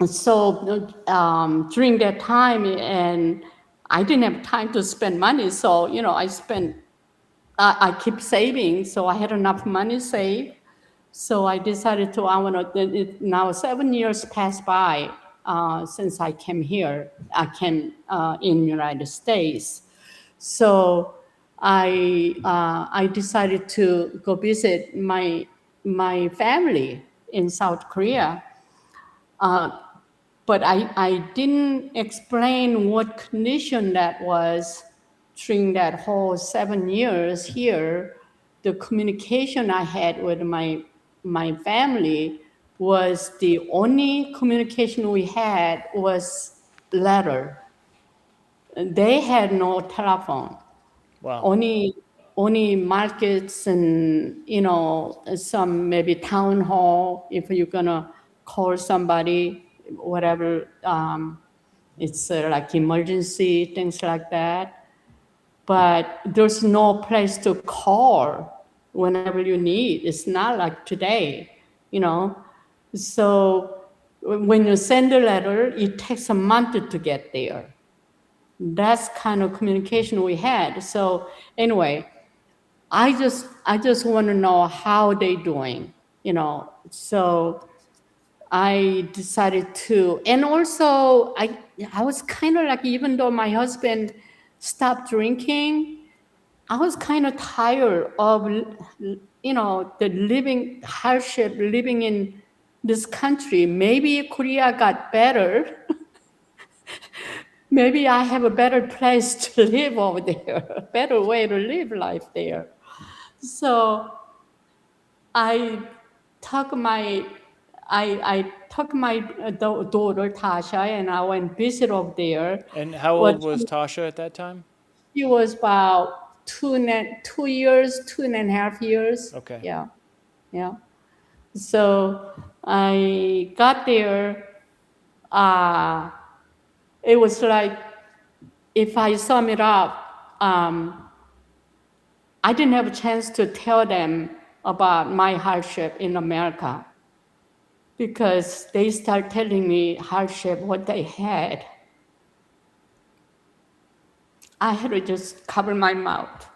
so during that time, and I didn't have time to spend money, so I keep saving, so I had enough money saved. So I decided to, I want to, now 7 years passed by since I came here. I came in United States. So I decided to go visit my family in South Korea. But I didn't explain what condition that was during that whole 7 years here. The communication I had with my family was the only communication we had was letter. They had no telephone. Wow. Only markets and some maybe town hall if you're gonna call somebody, whatever, it's like emergency things like that, but there's no place to call whenever you need. It's not like today, you know so when you send a letter, it takes a month to get there. That's kind of communication we had. So anyway, I just want to know how they doing, So I decided to, and also I was kind of like, even though my husband stopped drinking, I was kind of tired of the living hardship living in this country. Maybe Korea got better. Maybe I have a better place to live over there, a better way to live life there. So I took my I took my daughter Tasha, and I went visit over there. And how But old was Tasha at that time? she was about 2 years, 2.5 years. Okay. Yeah, yeah. So I got there. Uh, it was like, if I sum it up, I didn't have a chance to tell them about my hardship in America, because they start telling me hardship, what they had. I had to just cover my mouth.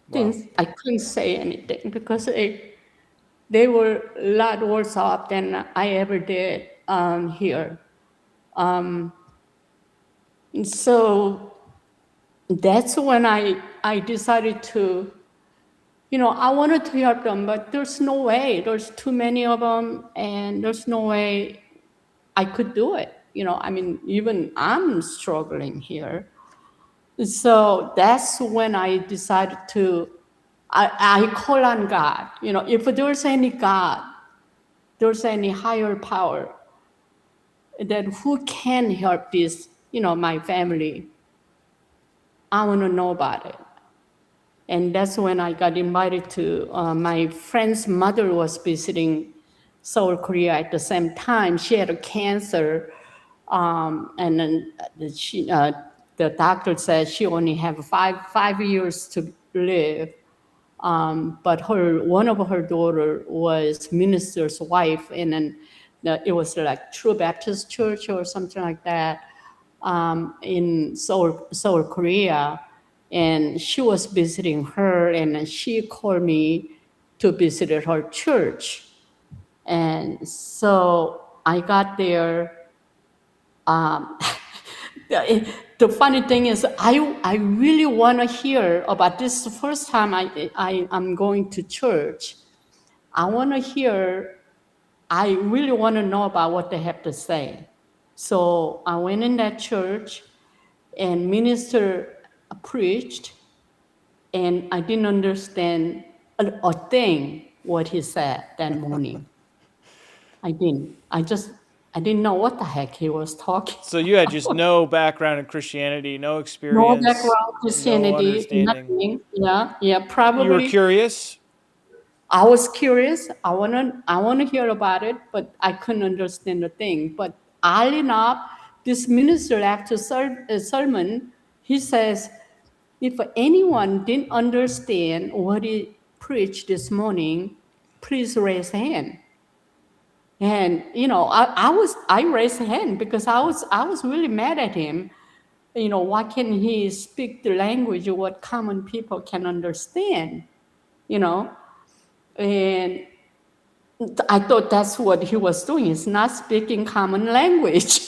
Wow. I couldn't say anything because they were a lot worse off than I ever did. here. So that's when I decided to, I wanted to help them, but there's no way. There's too many of them, and there's no way I could do it. Even I'm struggling here. So that's when I decided I call on God. If there's any God, there's any higher power, then who can help this, my family? I want to know about it. And that's when I got invited to, my friend's mother was visiting Seoul, Korea at the same time. She had a cancer, and then the doctor said she only have five years to live. But one of her daughter was minister's wife, and then it was like True Baptist Church or something like that, in Seoul, Korea. And she was visiting her, and she called me to visit her church. And so I got there. The funny thing is, I really want to hear about this. The first time I'm going to church, I really want to know about what they have to say. So I went in that church, and minister preached, and I didn't understand a thing what he said that morning. I didn't. I didn't know what the heck he was talking. So you had just no background in Christianity, no No experience, background Christianity, no understanding. nothing. Yeah, probably. You were curious? I was curious. I wanna hear about it, but I couldn't understand the thing. But oddly enough, this minister after sermon, he says, if anyone didn't understand what he preached this morning, please raise a hand. And I raised a hand because I was really mad at him. Why can't he speak the language of what common people can understand? And I thought that's what he was doing. He's not speaking common language.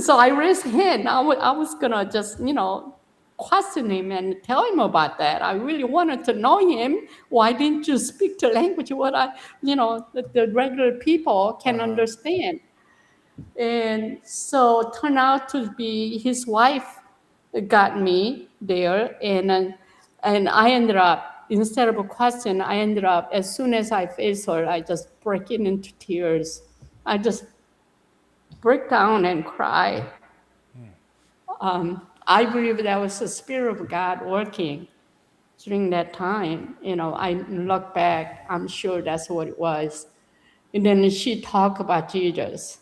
So I raised a hand. I was gonna just, question him and tell him about that. I really wanted to know him. Why didn't you speak the language what the regular people can understand? And so turned out to be his wife got me there, and I ended up, instead of a question, I ended up, as soon as I faced her, I just breaking into tears. I just break down and cry. I believe that was the Spirit of God working during that time. I look back, I'm sure that's what it was. And then she talked about Jesus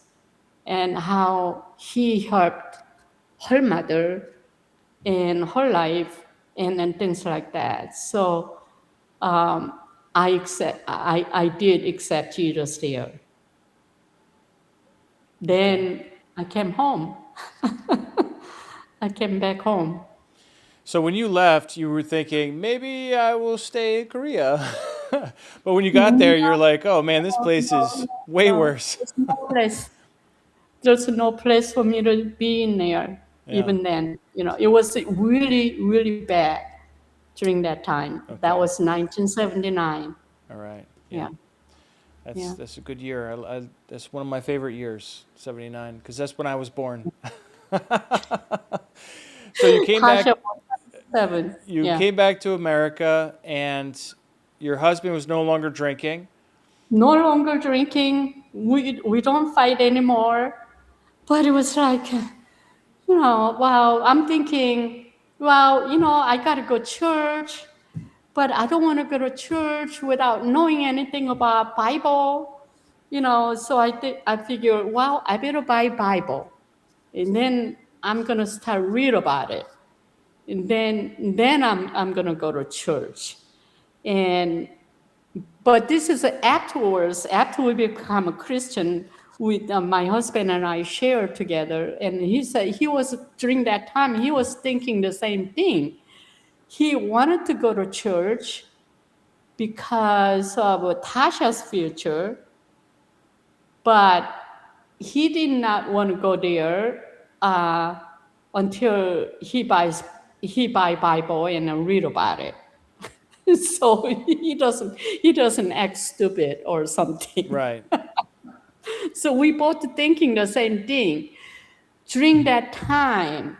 and how he helped her mother in her life and things like that. So I did accept Jesus there. Then I came home. I came back home. So when you left, you were thinking, maybe I will stay in Korea. But when you got there, you're like, oh man, this place is way worse. There's no place for me to be in there. Even then, it was really, really bad during that time. Okay. That was 1979. All right. Yeah. That's a good year. That's one of my favorite years, 79, because that's when I was born. So you came back. You came back to America, and your husband was no longer drinking. No longer drinking. We don't fight anymore. But it was like, I'm thinking, I gotta go to church, but I don't want to go to church without knowing anything about Bible. So I figured, I better buy Bible, and then I'm gonna start read about it, and then I'm gonna go to church, but this is afterwards, after we become a Christian. With my husband and I shared together, and he said during that time he was thinking the same thing. He wanted to go to church because of Tasha's future, But he did not want to go there until he buy Bible and then read about it. So he doesn't act stupid or something. Right. So we both thinking the same thing. During that time,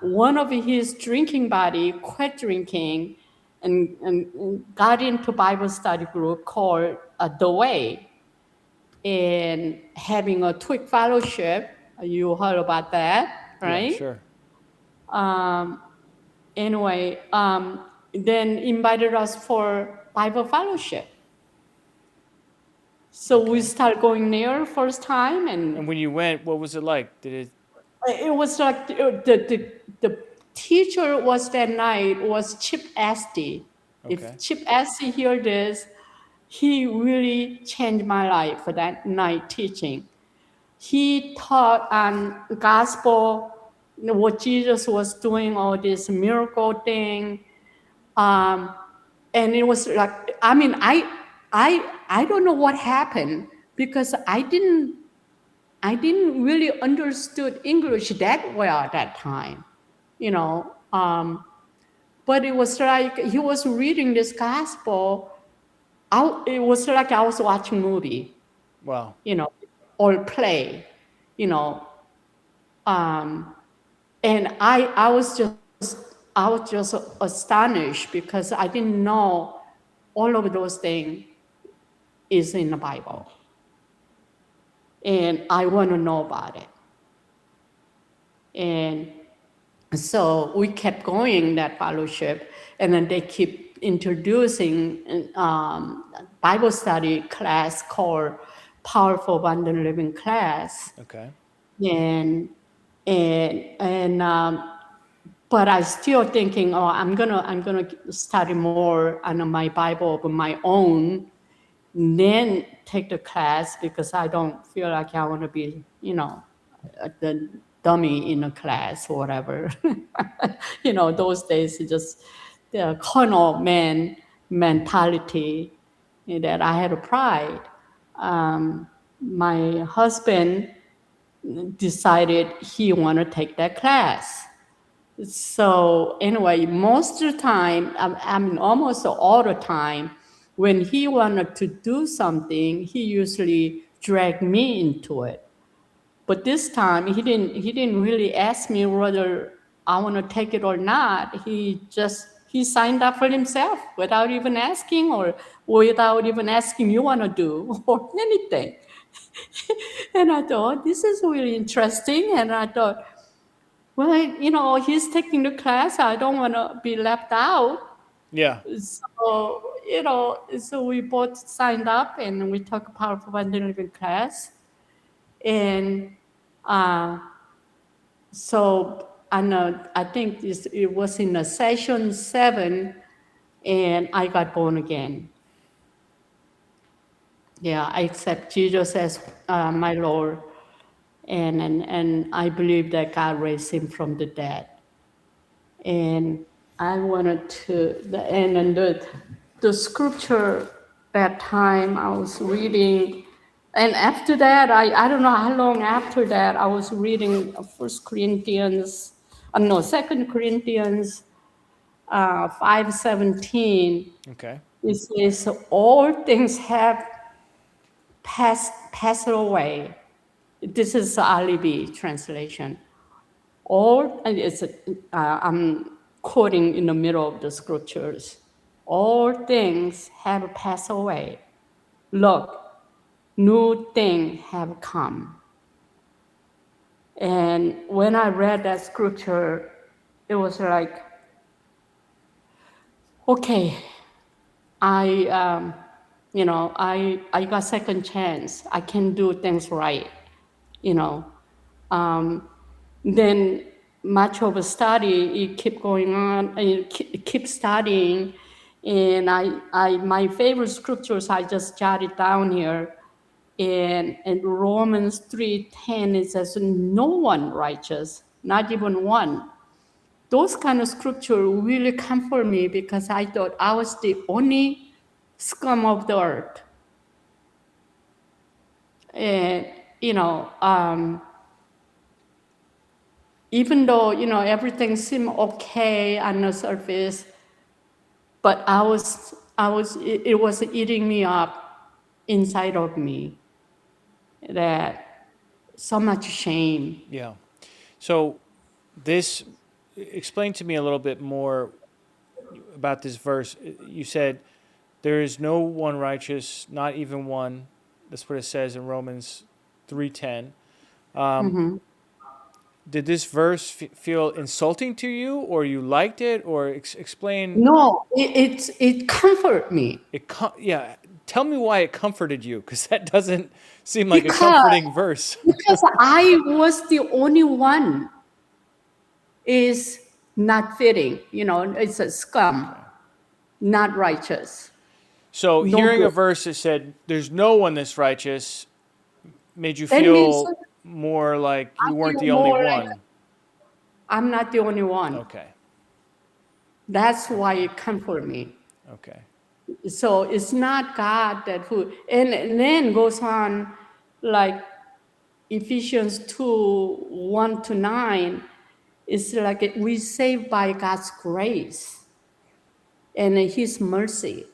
one of his drinking buddy quit drinking and got into Bible study group called The Way, and having a twig fellowship. You heard about that, Yeah, right? sure. Anyway, then invited us for Bible fellowship. So we start going there first time, And when you went, what was it like? Did it was like the teacher was that night was Chip Asty. Okay. If Chip Asty heard this, he really changed my life for that night teaching. He taught on gospel, what Jesus was doing, all this miracle thing, and it was like, I mean, I don't know what happened because I didn't really understood English that well at that time, you know. But it was like he was reading this gospel. It was like I was watching movie, Wow. you know, or play, you know. And I was just astonished because I didn't know all of those things is in the Bible, and I want to know about it. And so we kept going that fellowship, and then they keep introducing Bible study class called Powerful Abundant Living class, Okay. and but I still thinking, oh, I'm gonna study more on my Bible of my own, then take the class because I don't feel like I want to be, you know, the dummy in a class or whatever. You know, those days it's just the carnal man mentality that I had pride. My husband decided he want to take that class. So anyway, most of the time, I mean almost all the time, when he wanted to do something, he usually dragged me into it. But this time, he didn't really ask me whether I want to take it or not. He signed up for himself without even asking, or without even asking you want to do or anything. And I thought this is really interesting. And I thought, well, you know, he's taking the class. I don't want to be left out. Yeah. So, you know, so we both signed up and we took a Powerful Abundant Living class. And so I think it was in a session 7, and I got born again. Yeah, I accept Jesus as my Lord, and I believe that God raised him from the dead. And I wanted to, and the scripture that time I was reading, and after that, I don't know how long after that, I was reading 2 Corinthians 5:17. Okay. It says, all things have passed away. This is the alibi translation. I'm quoting in the middle of the scriptures. All things have passed away. Look, new things have come. And when I read that scripture, it was like, okay, I got second chance. I can do things right, you know. Then much of a study, it keep going on, and you keep studying. And my favorite scriptures, I just jotted down here. And in Romans 3:10, it says, no one righteous, not even one. Those kind of scripture really comfort me because I thought I was the only scum of the earth. And, even though, everything seemed okay on the surface, but it was eating me up inside of me, that so much shame. Yeah. So explain to me a little bit more about this verse. You said, there is no one righteous, not even one. That's what it says in Romans 3:10. Did this verse feel insulting to you, or you liked it, or explain No, it comforted me yeah, tell me why it comforted you, because that doesn't seem like a because comforting verse. I was the only one is not fitting. It's a scum, not righteous, So no hearing a good. verse that said there's no one that's righteous made you That means feel more like I you weren't feel the only more like one. I'm not the only one. Okay. That's why it comforted me. Okay. So it's not God and then goes on, like Ephesians 2:1-9. It's like we saved by God's grace and His mercy.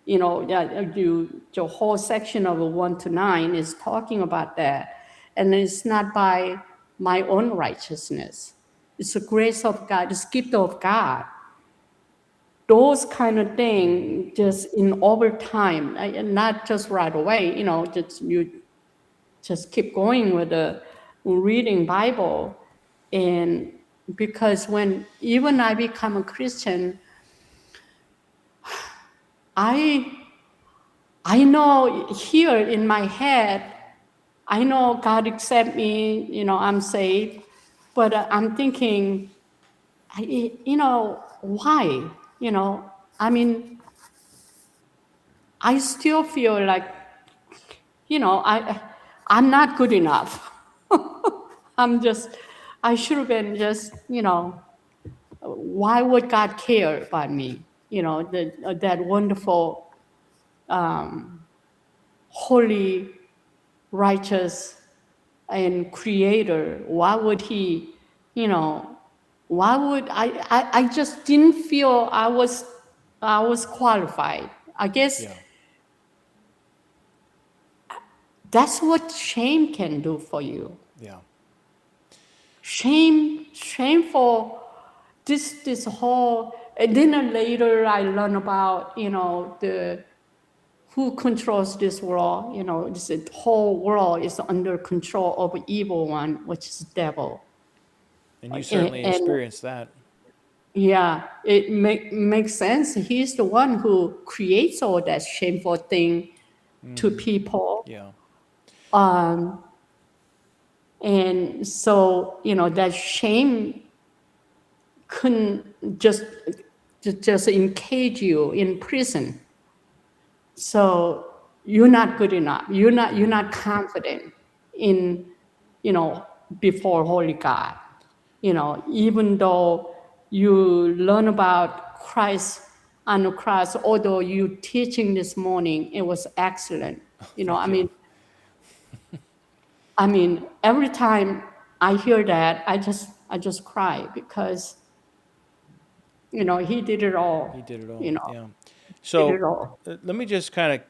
The whole section of 1-9 is talking about that. And it's not by my own righteousness. It's the grace of God, it's the gift of God. Those kind of things, just in over time, not just right away, you just keep going with the reading Bible. And because when even I become a Christian, I know here in my head, I know God accept me, I'm saved, but I'm thinking, why? I mean, I still feel like, I'm not good enough. I should have been just, why would God care about me? That wonderful, holy, righteous, and creator. Why would He, why would I just didn't feel I was qualified. I guess Yeah. that's what shame can do for you. Yeah. Shame for this whole. And then later I learn about the who controls this world. This whole world is under control of evil one, which is devil. And you And, certainly and experienced that. yeah, it makes sense. He's the one who creates all that shameful thing to people. Yeah. And so, that shame couldn't just encage you in prison. So you're not good enough. You're not confident in, before Holy God. Even though you learn about Christ on the cross, although you teaching this morning, it was excellent. Thank you. I mean, every time I hear that, I just cry because, He did it all. He did it all. You know, Yeah. did it So all. let me just kind of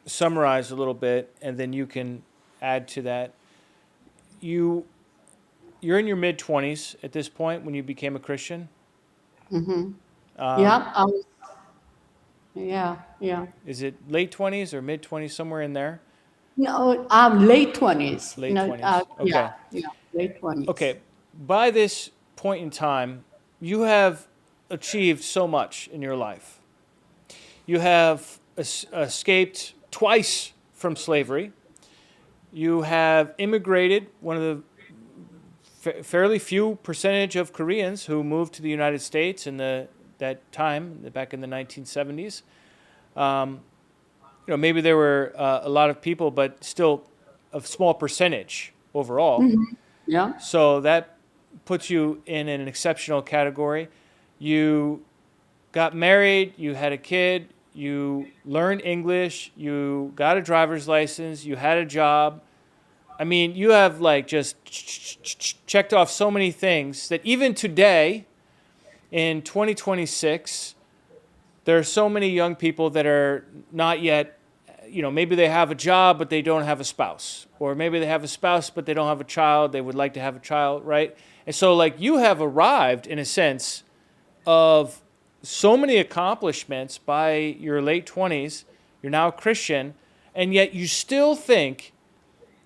summarize a little bit, and then you can add to that. You're in your mid-20s at this point when you became a Christian. Yeah. Yeah. Is it late 20s or mid-20s, somewhere in there? No, late 20s. Late 20s. Okay. Yeah, late 20s. Okay. By this point in time, you have achieved so much in your life. You have escaped twice from slavery. You have immigrated, one of the fairly few percentage of Koreans who moved to the United States in that time, back in the 1970s. Maybe there were a lot of people, but still a small percentage overall. Yeah. So that puts you in an exceptional category. You got married, you had a kid, you learned English, you got a driver's license, you had a job. I mean, you have like just checked off so many things that even today in 2026, there are so many young people that are not yet, maybe they have a job, but they don't have a spouse. Or maybe they have a spouse, but they don't have a child. They would like to have a child, right? And so, like, you have arrived in a sense of so many accomplishments by your late 20s. You're now a Christian, and yet you still think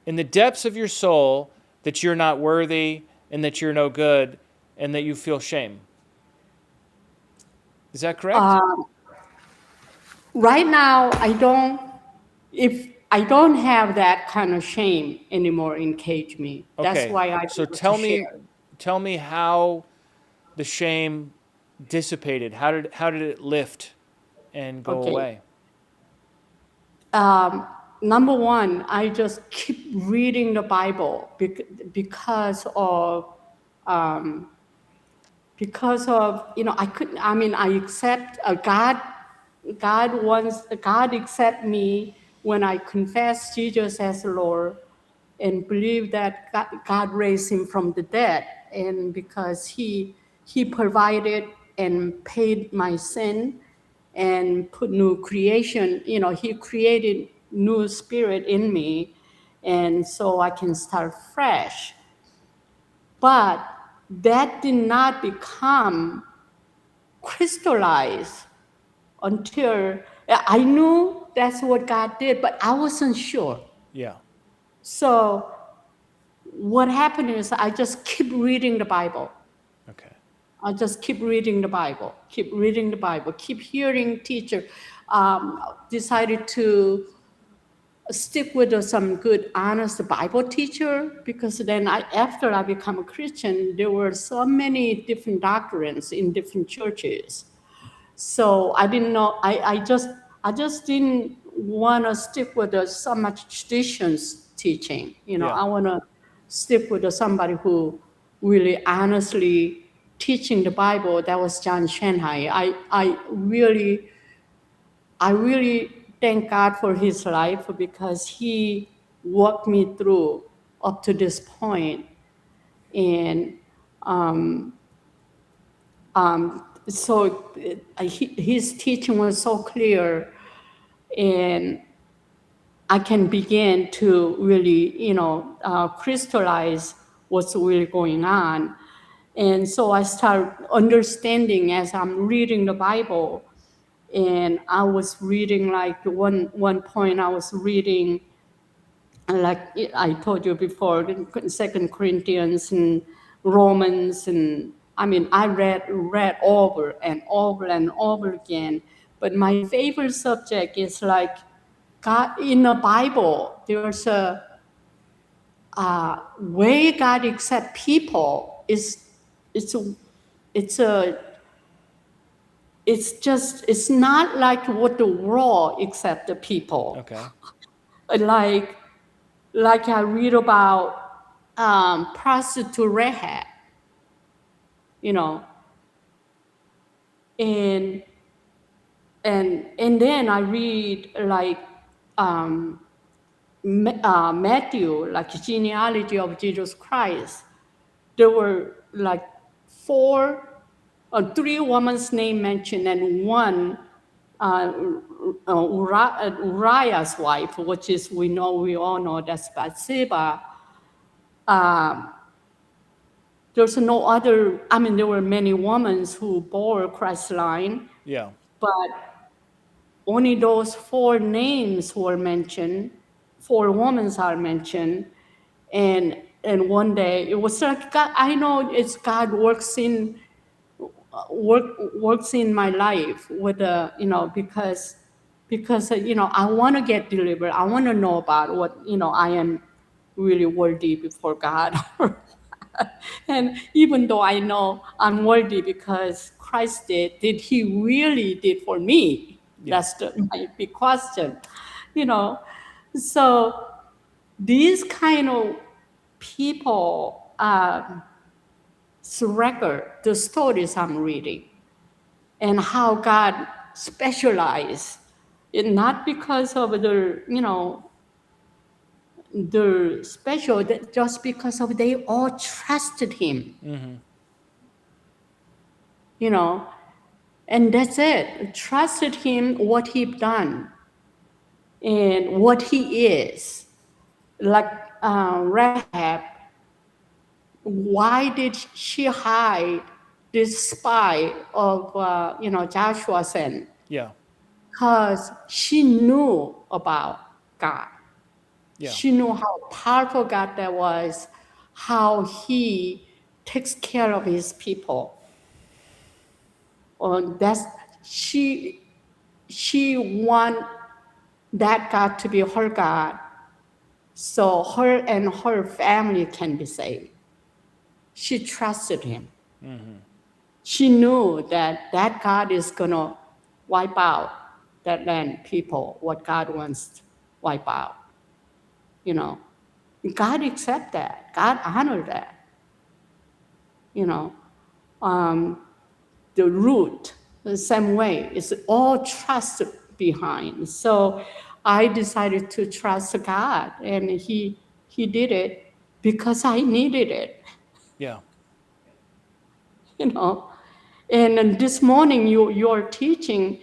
in the depths of your soul that you're not worthy and that you're no good and that you feel shame. Is that correct? Right now, I don't have that kind of shame anymore engage me. That's Okay. why I'm So able to share. tell me how the shame dissipated. How did it lift and go Okay. away? Number one, I just keep reading the Bible because of I accept God accept me when I confess Jesus as Lord and believe that God raised him from the dead, and because he provided and paid my sin and put new creation, he created new spirit in me, and so I can start fresh. But that did not become crystallized until I knew that's what God did, but I wasn't sure. Yeah. So what happened is I just keep reading the Bible. Okay. I just keep reading the Bible, keep hearing teacher. Decided to stick with some good, honest Bible teacher, because then after I become a Christian, there were so many different doctrines in different churches. So I didn't know. I just didn't want to stick with so much traditions teaching. Yeah. I want to stick with somebody who really honestly teaching the Bible. That was John Shanghai. I really thank God for his life, because he walked me through up to this point. And so his teaching was so clear, and I can begin to really, crystallize what's really going on. And so I start understanding as I'm reading the Bible. And I was reading, like one point I was reading, like I told you before, Second Corinthians and Romans, and I read over and over and over again. But my favorite subject is like God in the Bible. There's a way God accepts people. It's a it's a it's not like what the world accept the people. Okay. Like I read about prostitute Rahab, you know, and then I read like Matthew, like genealogy of Jesus Christ. There were like three women's name mentioned, and one Uriah's wife, which is we all know that's Bathsheba. There's no other. There were many women who bore Christ's line, Yeah. but only those four names were mentioned. Four women are mentioned, and one day it was like God. I know it's God works in my life with because I want to get delivered. I want to know about what I am really worthy before God. And even though I know I'm worthy because Christ did he really did for me? Yeah. That's my big question. You know, so these kind of people record the stories I'm reading and how God specialized not because of the, the special, just because of they all trusted him, and that's it. Trusted him, what he done, and what he is. Like Rahab, why did she hide this spy of, Joshua sent? Yeah. Because she knew about God. Yeah. She knew how powerful God that was, how he takes care of his people. That's she want that God to be her God, so her and her family can be saved. She trusted him. She knew that God is gonna wipe out that land people, what God wants to wipe out. God accept that. God honor that. The root, the same way, it's all trust behind. So I decided to trust God, and He did it because I needed it. Yeah. And then this morning, your teaching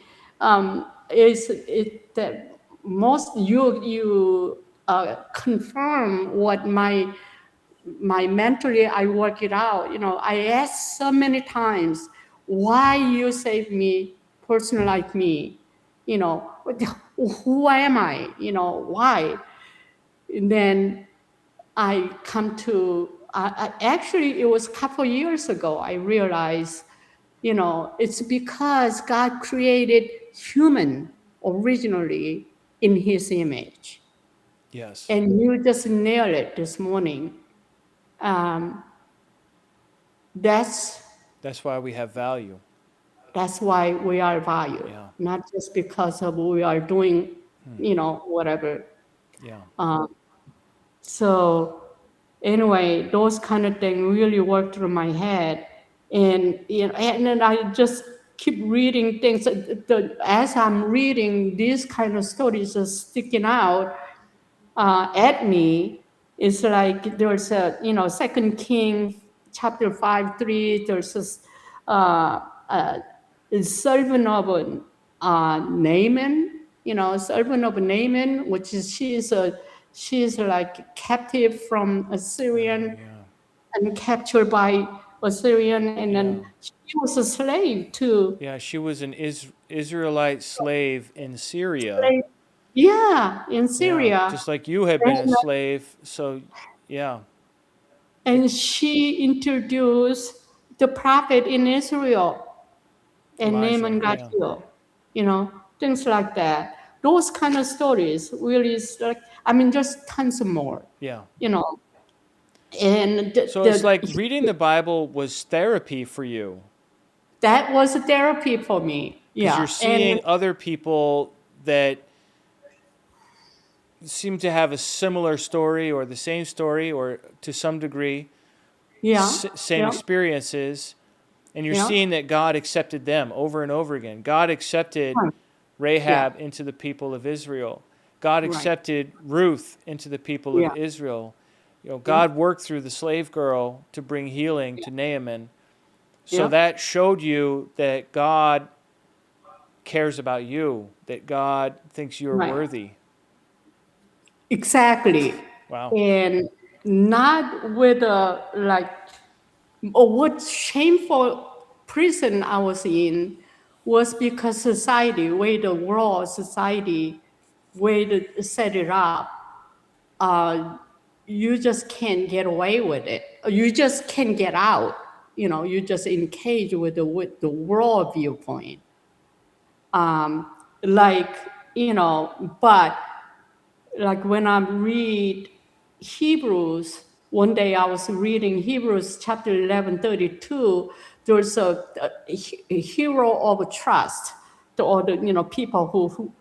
is it that most you confirm what my mentally I work it out. I ask so many times, why you save me, person like me? Who am I? Why? And then I come to, actually, it was a couple years ago, I realized, it's because God created human originally in his image. Yes. And you just nailed it this morning. That's why we have value. That's why we are valued, Yeah. not just because of we are doing, whatever. Yeah. So anyway, those kind of things really work through my head, and and then I just keep reading things. As I'm reading, these kind of stories are sticking out at me. It's like there's a Second King chapter 5:3. There's this servant of Naaman, servant of Naaman, which is she's like captive from Assyrian and captured by Assyrian, and then she was a slave too. Yeah, she was an Israelite slave in Syria. Yeah, in Syria. Yeah, just like you have been a slave. So, yeah. And she introduced the prophet in Israel, and Elijah, Naaman got yeah. healed. Things like that. Those kind of stories really is like, just tons more. Yeah. And So it's like reading the Bible was therapy for you. that was a therapy for me. Because you're Yeah, seeing other people that seem to have a similar story or the same story or to some degree, same experiences, and you're seeing that God accepted them over and over again. God accepted Rahab into the people of Israel. God accepted Ruth into the people of Israel. God worked through the slave girl to bring healing to Naaman. So that showed you that God cares about you, that God thinks you're worthy. Exactly. Wow. And not with what shameful prison I was in was because society, way the world society, way to set it up, you just can't get away with it. You just can't get out. You just engage with the world viewpoint. Like, but like when I read Hebrews, one day I was reading Hebrews chapter 11:32. There's a hero of trust, or the people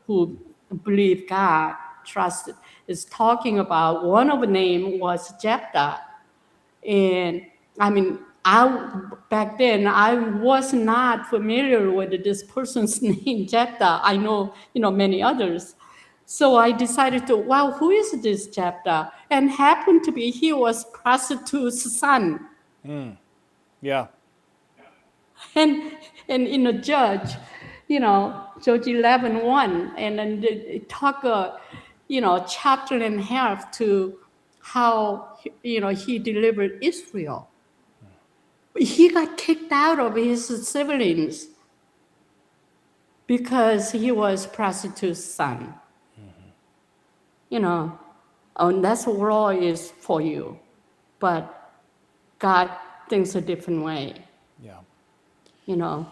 who believe God, trust, is talking about one of the name was Jephthah, and back then I was not familiar with this person's name, Jephthah. I know, many others. So I decided to, wow, who is this Jephthah? And happened to be he was prostitute's son. Yeah. And judge, Judge 11:1, and then it talk chapter and a half to how he delivered Israel. He got kicked out of his siblings because he was prostitute's son. And that's what law is for you. But God thinks a different way. Yeah.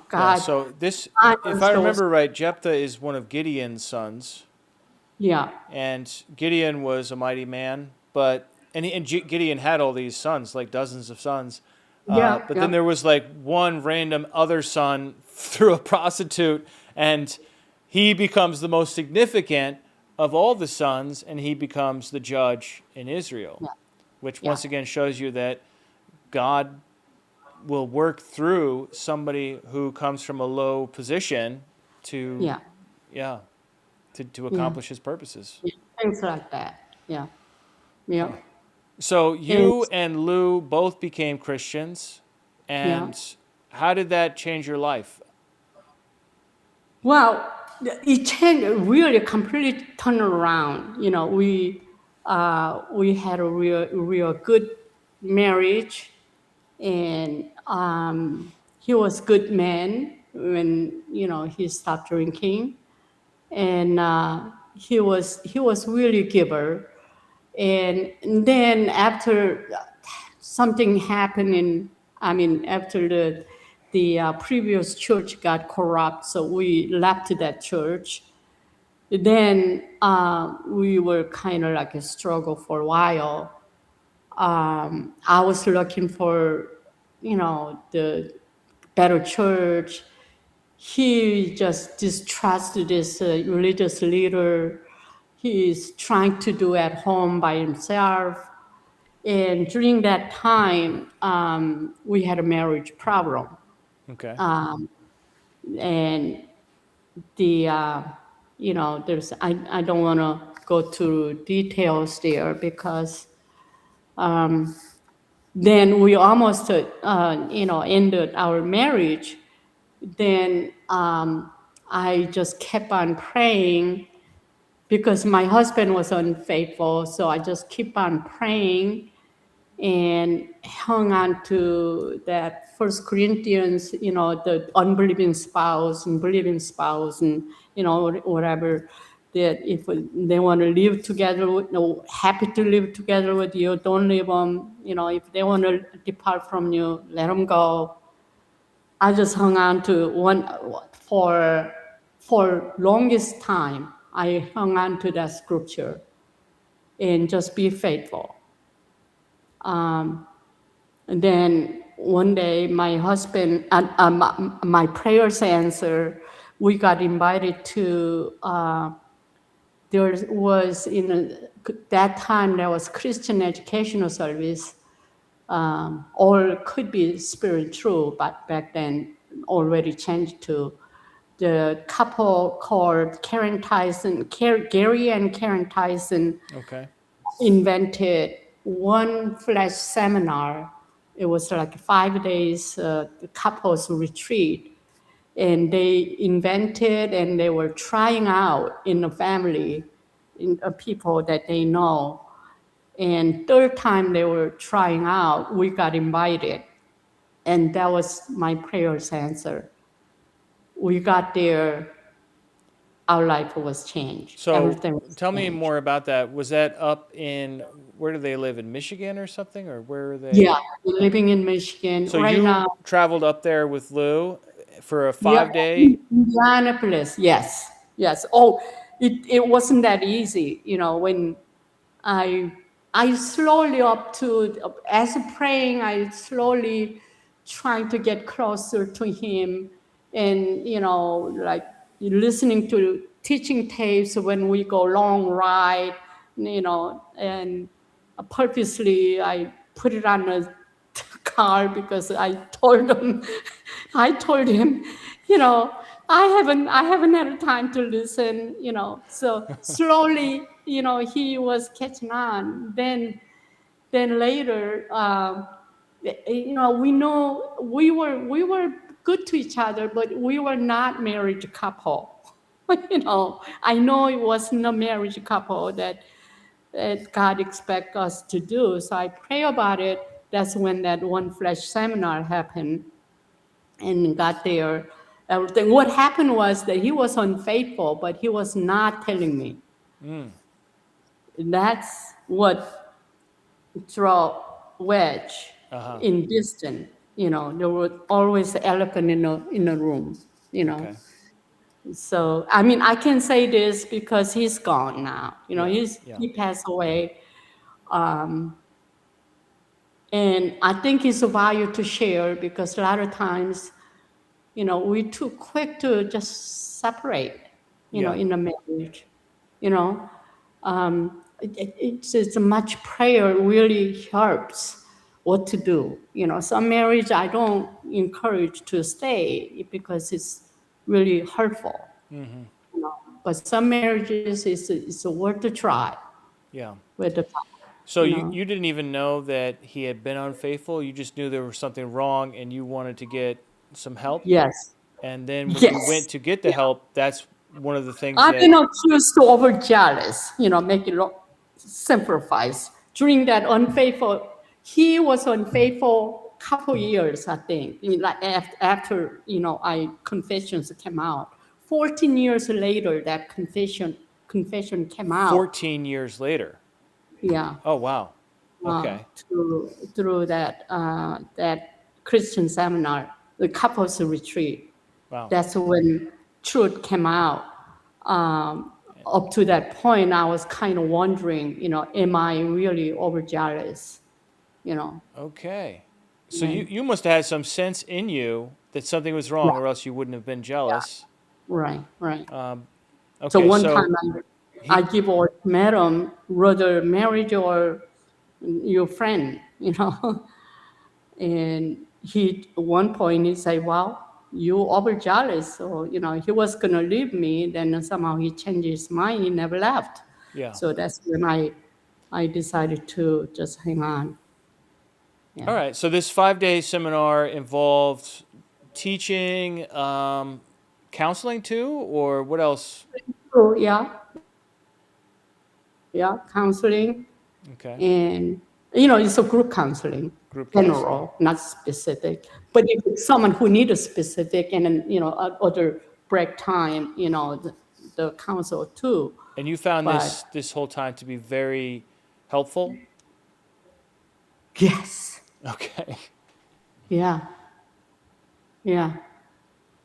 God. So this, if I remember right, Jephthah is one of Gideon's sons. Yeah. And Gideon was a mighty man, but Gideon had all these sons, like dozens of sons. But then there was like one random other son through a prostitute, and he becomes the most significant of all the sons, and he becomes the judge in Israel, which once again shows you that God will work through somebody who comes from a low position to accomplish his purposes. Things like that. Yeah. So you and Lou both became Christians, and how did that change your life? Well, it changed, really completely turned around. We had a real good marriage, and he was a good man when he stopped drinking, and he was really a giver. And then after something happened after the previous church got corrupt, so we left that church. Then we were kind of like a struggle for a while. I was looking for, the better church. He just distrusted this religious leader. He's trying to do at home by himself. And during that time, we had a marriage problem. Okay. And there's, I don't want to go through details there because then we almost, ended our marriage. Then I just kept on praying because my husband was unfaithful. So I just keep on praying and hung on to that First Corinthians, the unbelieving spouse and believing spouse, and whatever, that if they want to live together, happy to live together with you, don't leave them. If they want to depart from you, let them go. I just hung on to one for longest time. I hung on to that scripture and just be faithful. And then one day, my husband, my prayers answered. We got invited to. There was that time there was Christian educational service, or could be spiritual, but back then already changed to the couple called Gary and Karen Tyson. Okay. Invented one flash seminar. It was like 5 days couples retreat, and they invented and they were trying out in the family, in people that they know. And third time they were trying out, we got invited, and that was my prayers answer. We got there. Our life was changed. So tell me more about that. Was that up in, where do they live, in Michigan or something? Or where are they? Yeah, we're living in Michigan so right you now. Traveled up there with Lou for a 5-day? Indianapolis, yes. Oh, it wasn't that easy. When I slowly as praying, I slowly trying to get closer to him, and like listening to teaching tapes when we go long ride, and purposely I put it on a hard because I told him, you know, I haven't had time to listen, you know. So slowly, you know, he was catching on. Then later, you know, we know we were good to each other, but we were not married couple. You know, I know it wasn't a marriage couple that God expects us to do. So I pray about it. That's when that One Flesh seminar happened and got there. Everything. What happened was that he was unfaithful, but he was not telling me. That's what throw wedge in distance. You know, there was always an elephant in the room. You know. Okay. So I mean, I can say this because he's gone now. You know, Yeah. he passed away. And I think it's a value to share because a lot of times, you know, we're too quick to just separate, you know, Yeah. in a marriage, you know. It's much prayer really helps what to do. You know, some marriage I don't encourage to stay because it's really hurtful. You know, but some marriages it's worth to try. Yeah. With the, So you you, know. you didn't even know that he had been unfaithful. You just knew there was something wrong and you wanted to get some help. Yes. And then when you Yes. went to get the help, that's one of the things I've that, been accused to over jealous, you know, make it simplifies. During that unfaithful, he was unfaithful couple years, I think. Like after you know, I confessions came out. 14 years later, that confession came out. 14 years later. Yeah, Oh, wow. Okay. through that Christian seminar, the couples retreat. Wow. That's when truth came out. Up to that point, I was kind of wondering, you know, am I really overjealous? You know, Okay. So you, and you must have had some sense in you that something was yeah, wrong or else you wouldn't have been jealous. right. So Okay. one So time I he, give ultimatum, whether marriage or your friend, you know, and he at one point he said, "Well, you overjealous." So you know he was gonna leave me. Then somehow he changed his mind. He never left. yeah. So that's when I decided to just hang on. All Yeah. right. So this 5-day seminar involved teaching, counseling too, or what else? So yeah, counseling Okay. and you know it's a group counseling, Group counseling. general, not specific. But if it's someone who needs a specific and then you know other break time, you know the counsel too. And you found But this whole time to be very helpful. yes, Okay. yeah, yeah.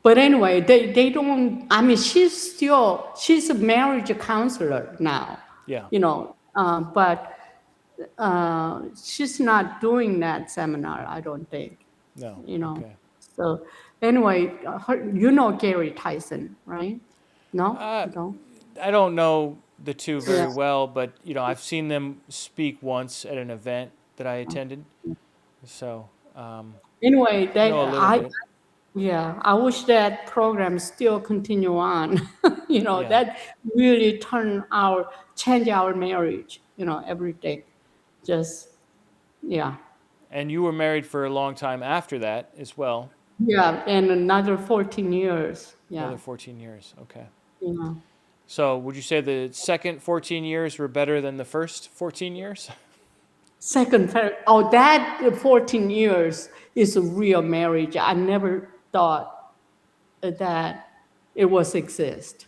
But anyway, they don't. I mean, she's a marriage counselor now, Yeah. you know. But she's not doing that seminar. I don't think, No. you know. Okay. So anyway, you know Gary Tyson, right? No, Uh, you don't. I don't know the two Yeah. very well, but I've seen them speak once at an event that I attended, so Anyway, know a little bit. yeah, I wish that program still continue on. You know, Yeah. that really change our marriage, you know, everything. Just, yeah. And you were married for a long time after that as well. Yeah, and another 14 years. Another Yeah, 14 years. Okay. you know. So would you say the second 14 years were better than the first 14 years? That 14 years is a real marriage. I never thought that it was exist.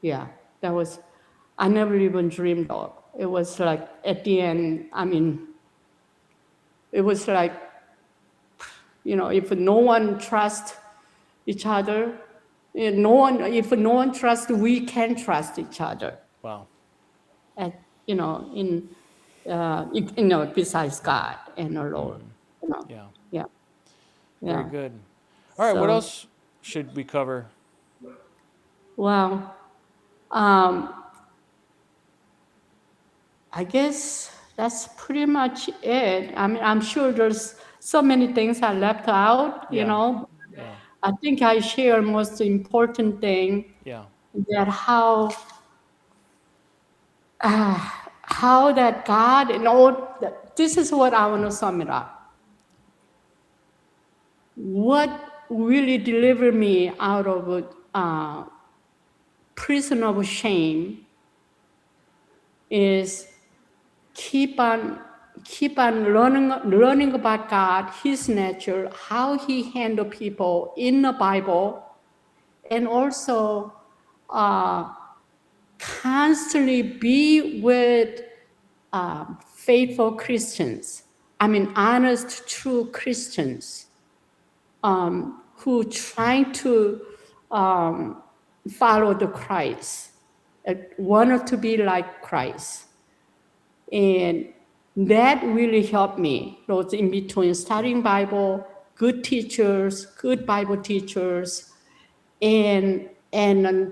Yeah, that was, I never even dreamed of. It was like at the end, I mean, it was like, you know, if no one trusts each other, if no one trusts, we can trust each other. Wow. At, you know, you know, besides God and the Lord, you know, Yeah. yeah, Very yeah. good. All right. What So, else should we cover? well, um, I guess that's pretty much it. I mean, I'm sure there's so many things I left out, you Yeah. know. Yeah. I think I share most important thing Yeah. that how that God and all. This is what I want to sum it up. What really delivered me out of a prison of shame is keep on learning about God, His nature, how He handle people in the Bible, and also constantly be with faithful Christians. I mean, honest, true Christians who try to follow the Christ, wanted to be like Christ. And that really helped me. Those in between studying Bible, good teachers, good Bible teachers, and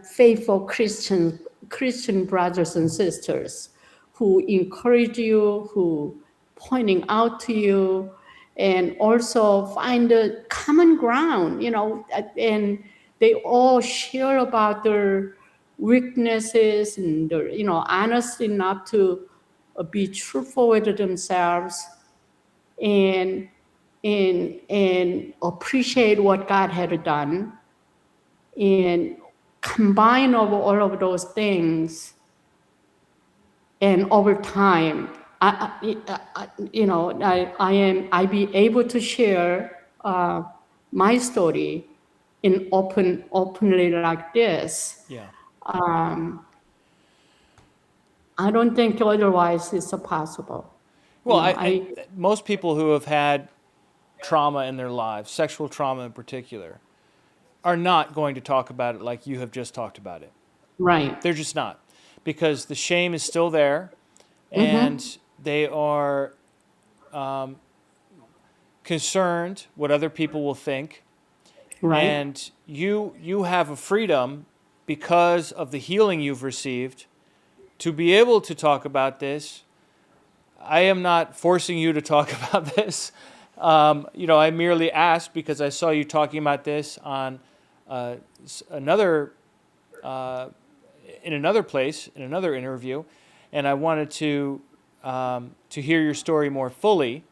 faithful Christian brothers and sisters who encourage you, who pointing out to you, and also find a common ground, and they all share about their weaknesses and they're, honest enough to be truthful with themselves and and appreciate what God had done and combine over all of those things, and over time, I be able to share my story in openly like this. Yeah. I don't think otherwise it's possible. Well, most people who have had trauma in their lives, sexual trauma in particular, are not going to talk about it like you have just talked about it. Right. They're just not, because the shame is still there, and they are concerned what other people will think. Right. And you have a freedom because of the healing you've received to be able to talk about this. I am not forcing you to talk about this. I merely asked because I saw you talking about this on another in another place, in another interview, and I wanted to hear your story more fully,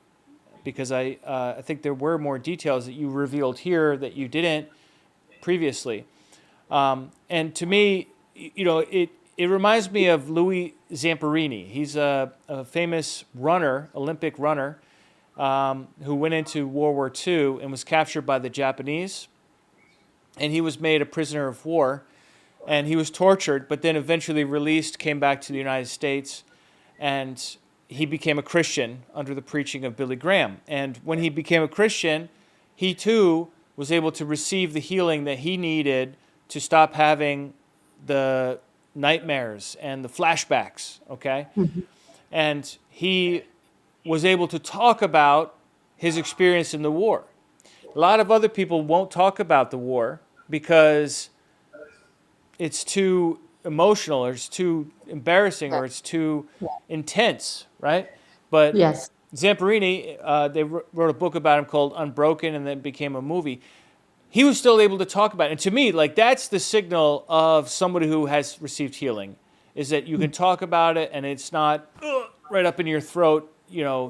because I think there were more details that you revealed here that you didn't previously. And to me, it reminds me of Louis Zamperini. He's a famous runner, Olympic runner, who went into World War II and was captured by the Japanese. And he was made a prisoner of war. And he was tortured, but then eventually released, came back to the United States, and he became a Christian under the preaching of Billy Graham. And when he became a Christian, he too was able to receive the healing that he needed to stop having the nightmares and the flashbacks, okay? And he was able to talk about his experience in the war. A lot of other people won't talk about the war because it's too emotional, or it's too embarrassing, or it's too intense, right? But Yes. Zamperini, they wrote a book about him called Unbroken, and then became a movie. He was still able to talk about it. And to me, that's the signal of somebody who has received healing, is that you can talk about it and it's not right up in your throat,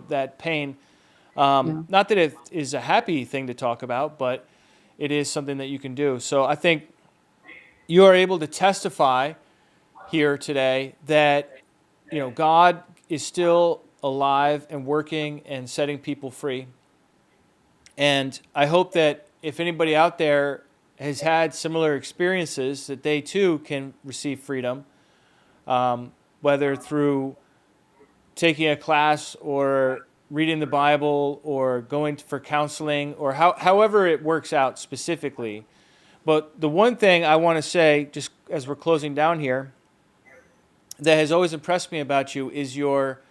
that pain. Not that it is a happy thing to talk about, but it is something that you can do. So I think you are able to testify here today that, God is still alive and working and setting people free. And I hope that if anybody out there has had similar experiences, that they too can receive freedom, whether through taking a class or reading the Bible or going for counseling, or however it works out specifically. But the one thing I want to say, just as we're closing down here, that has always impressed me about you is your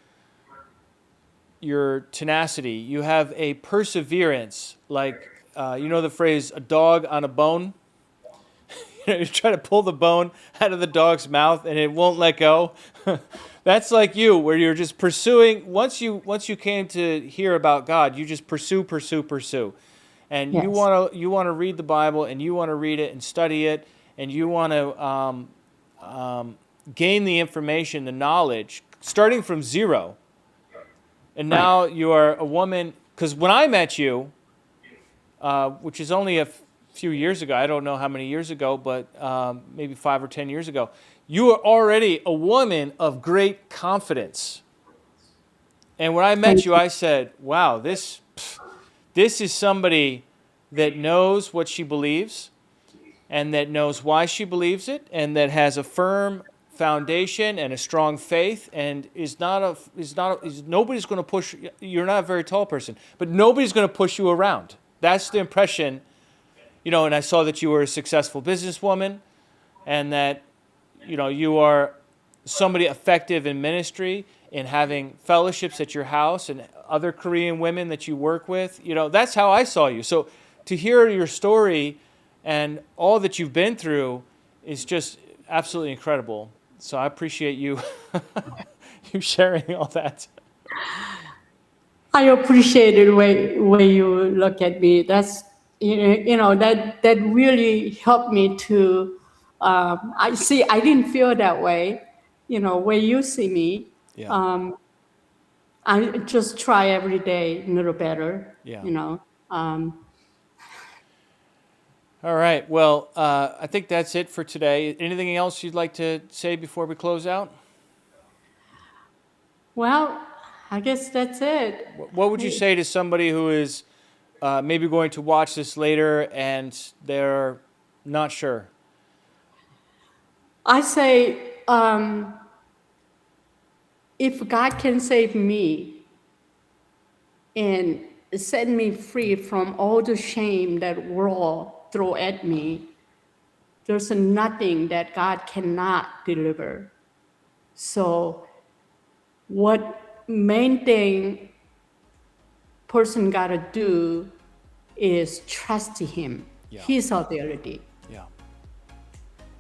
tenacity. You have a perseverance, like the phrase "a dog on a bone." You try to pull the bone out of the dog's mouth and it won't let go. That's like you, where you're just pursuing. Once you came to hear about God, you just pursue, and Yes. you want to read the Bible, and you want to read it and study it, and you want to gain the information, the knowledge, starting from zero. And now you are a woman. Because when I met you, which is only a few years ago, I don't know how many years ago, but maybe 5 or 10 years ago, you were already a woman of great confidence. And when I met you, I said, wow, this is somebody that knows what she believes and that knows why she believes it and that has a firm foundation and a strong faith and nobody's going to push. You're not a very tall person, but nobody's going to push you around. That's the impression, and I saw that you were a successful businesswoman and that, you are somebody effective in ministry, in having fellowships at your house and other Korean women that you work with. That's how I saw you. So to hear your story and all that you've been through is just absolutely incredible. So I appreciate you you sharing all that. I appreciate the way you look at me. That's that really helped me to. I didn't feel that way. When you see me, Yeah. I just try every day a little better. Yeah. All right. Well, I think that's it for today. Anything else you'd like to say before we close out? Well, I guess that's it. What would you say to somebody who is maybe going to watch this later and they're not sure? I say, if God can save me and set me free from all the shame that world throw at me, there's nothing that God cannot deliver. So what main thing person gotta do is trust him, his ability,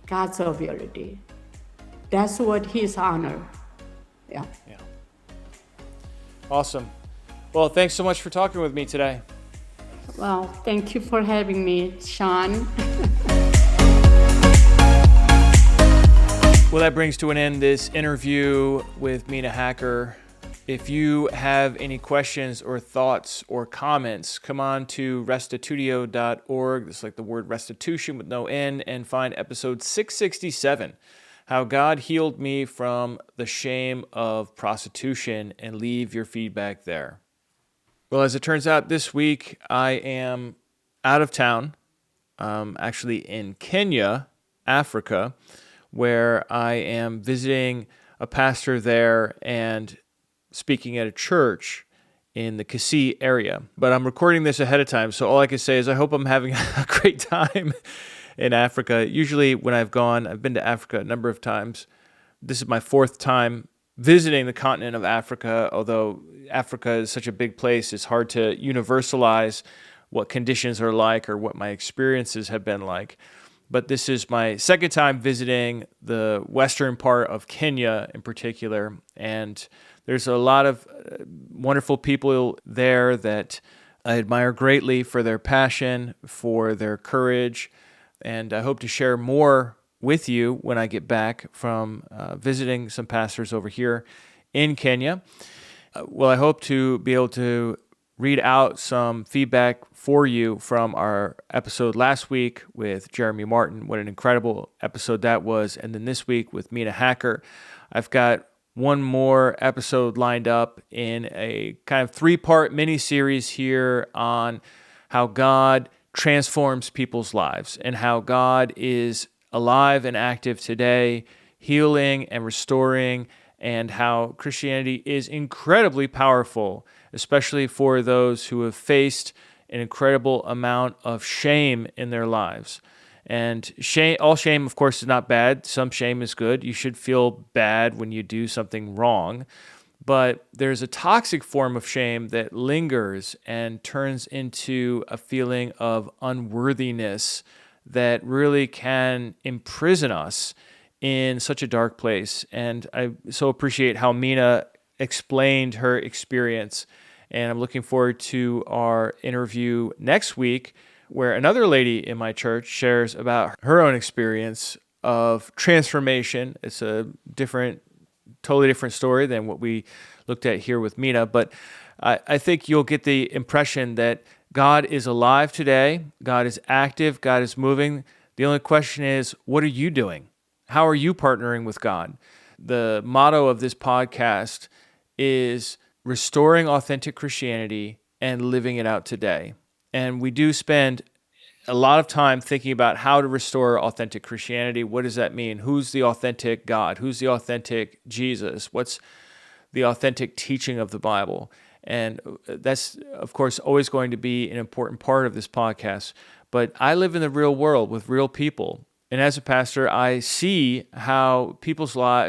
God's ability. That's what his honor. Yeah. Awesome. Well, thanks so much for talking with me today. Well, thank you for having me, Sean. Well, that brings to an end this interview with Mina Hacker. If you have any questions or thoughts or comments, come on to restitutio.org. It's like the word restitution with no N, and find episode 667, How God Healed Me from the Shame of Prostitution, and leave your feedback there. Well, as it turns out, this week I am out of town, actually in Kenya, Africa, where I am visiting a pastor there and speaking at a church in the Kisii area. But I'm recording this ahead of time, so all I can say is I hope I'm having a great time in Africa. Usually when I've been to Africa a number of times. This is my 4th time visiting the continent of Africa, although Africa is such a big place, it's hard to universalize what conditions are like or what my experiences have been like. But this is my 2nd time visiting the western part of Kenya in particular, and there's a lot of wonderful people there that I admire greatly for their passion, for their courage, and I hope to share more with you when I get back from visiting some pastors over here in Kenya. Well, I hope to be able to read out some feedback for you from our episode last week with Jeremy Martin. What an incredible episode that was. And then this week with Mina Hacker. I've got one more episode lined up in a kind of 3-part mini-series here on how God transforms people's lives and how God is alive and active today, healing and restoring, and how Christianity is incredibly powerful, especially for those who have faced an incredible amount of shame in their lives. And all shame, of course, is not bad. Some shame is good. You should feel bad when you do something wrong. But there's a toxic form of shame that lingers and turns into a feeling of unworthiness that really can imprison us in such a dark place. And I so appreciate how Mina explained her experience. And I'm looking forward to our interview next week, where another lady in my church shares about her own experience of transformation. It's a totally different story than what we looked at here with Mina. But I think you'll get the impression that God is alive today. God is active. God is moving. The only question is, what are you doing? How are you partnering with God? The motto of this podcast is restoring authentic Christianity and living it out today. And we do spend a lot of time thinking about how to restore authentic Christianity. What does that mean? Who's the authentic God? Who's the authentic Jesus? What's the authentic teaching of the Bible? And that's, of course, always going to be an important part of this podcast. But I live in the real world with real people. And as a pastor, I see how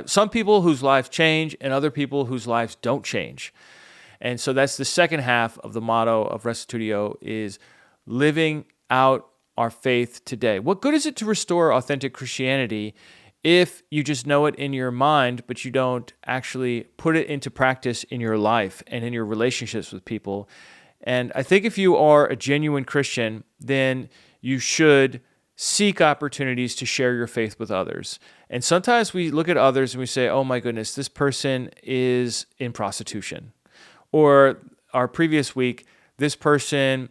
some people whose lives change and other people whose lives don't change. And so that's the second half of the motto of Restitutio, is living out our faith today. What good is it to restore authentic Christianity if you just know it in your mind, but you don't actually put it into practice in your life and in your relationships with people? And I think if you are a genuine Christian, then you should seek opportunities to share your faith with others. And sometimes we look at others and we say, oh my goodness, this person is in prostitution. Or our previous week, this person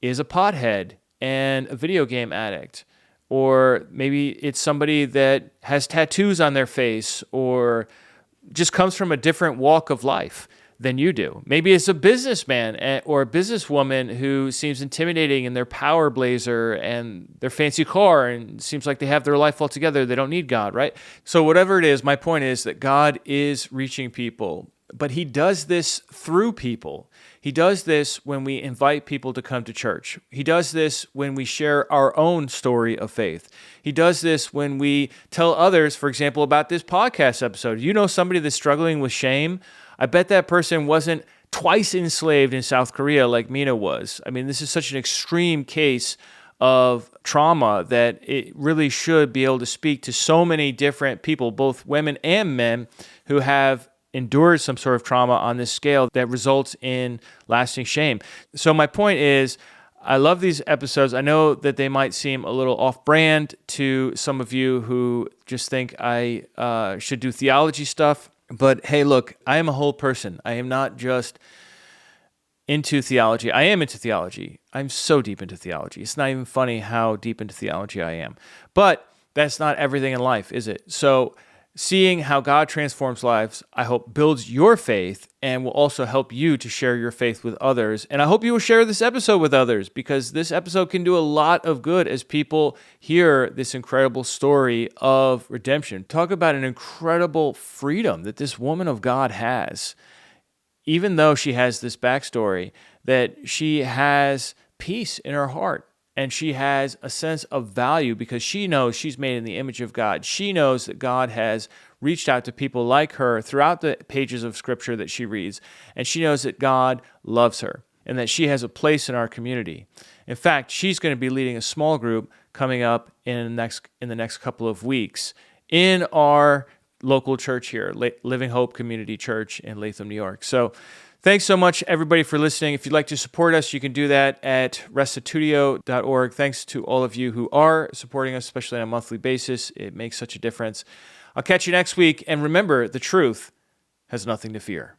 is a pothead and a video game addict. Or maybe it's somebody that has tattoos on their face or just comes from a different walk of life than you do. Maybe it's a businessman or a businesswoman who seems intimidating in their power blazer and their fancy car and seems like they have their life all together. They don't need God, right? So whatever it is, my point is that God is reaching people, but he does this through people. He does this when we invite people to come to church. He does this when we share our own story of faith. He does this when we tell others, for example, about this podcast episode. You know somebody that's struggling with shame? I bet that person wasn't twice enslaved in South Korea like Mina was. I mean, this is such an extreme case of trauma that it really should be able to speak to so many different people, both women and men, who have endured some sort of trauma on this scale that results in lasting shame. So my point is, I love these episodes. I know that they might seem a little off-brand to some of you who just think I should do theology stuff. But hey, look, I am a whole person. I am not just into theology. I am into theology. I'm so deep into theology. It's not even funny how deep into theology I am. But that's not everything in life, is it? So seeing how God transforms lives, I hope, builds your faith and will also help you to share your faith with others. And I hope you will share this episode with others, because this episode can do a lot of good as people hear this incredible story of redemption. Talk about an incredible freedom that this woman of God has. Even though she has this backstory, that she has peace in her heart. And she has a sense of value because she knows she's made in the image of God. She knows that God has reached out to people like her throughout the pages of Scripture that she reads. And she knows that God loves her and that she has a place in our community. In fact, she's going to be leading a small group coming up in the next couple of weeks in our local church here, Living Hope Community Church in Latham, New York. So thanks so much, everybody, for listening. If you'd like to support us, you can do that at restitutio.org. Thanks to all of you who are supporting us, especially on a monthly basis. It makes such a difference. I'll catch you next week. And remember, the truth has nothing to fear.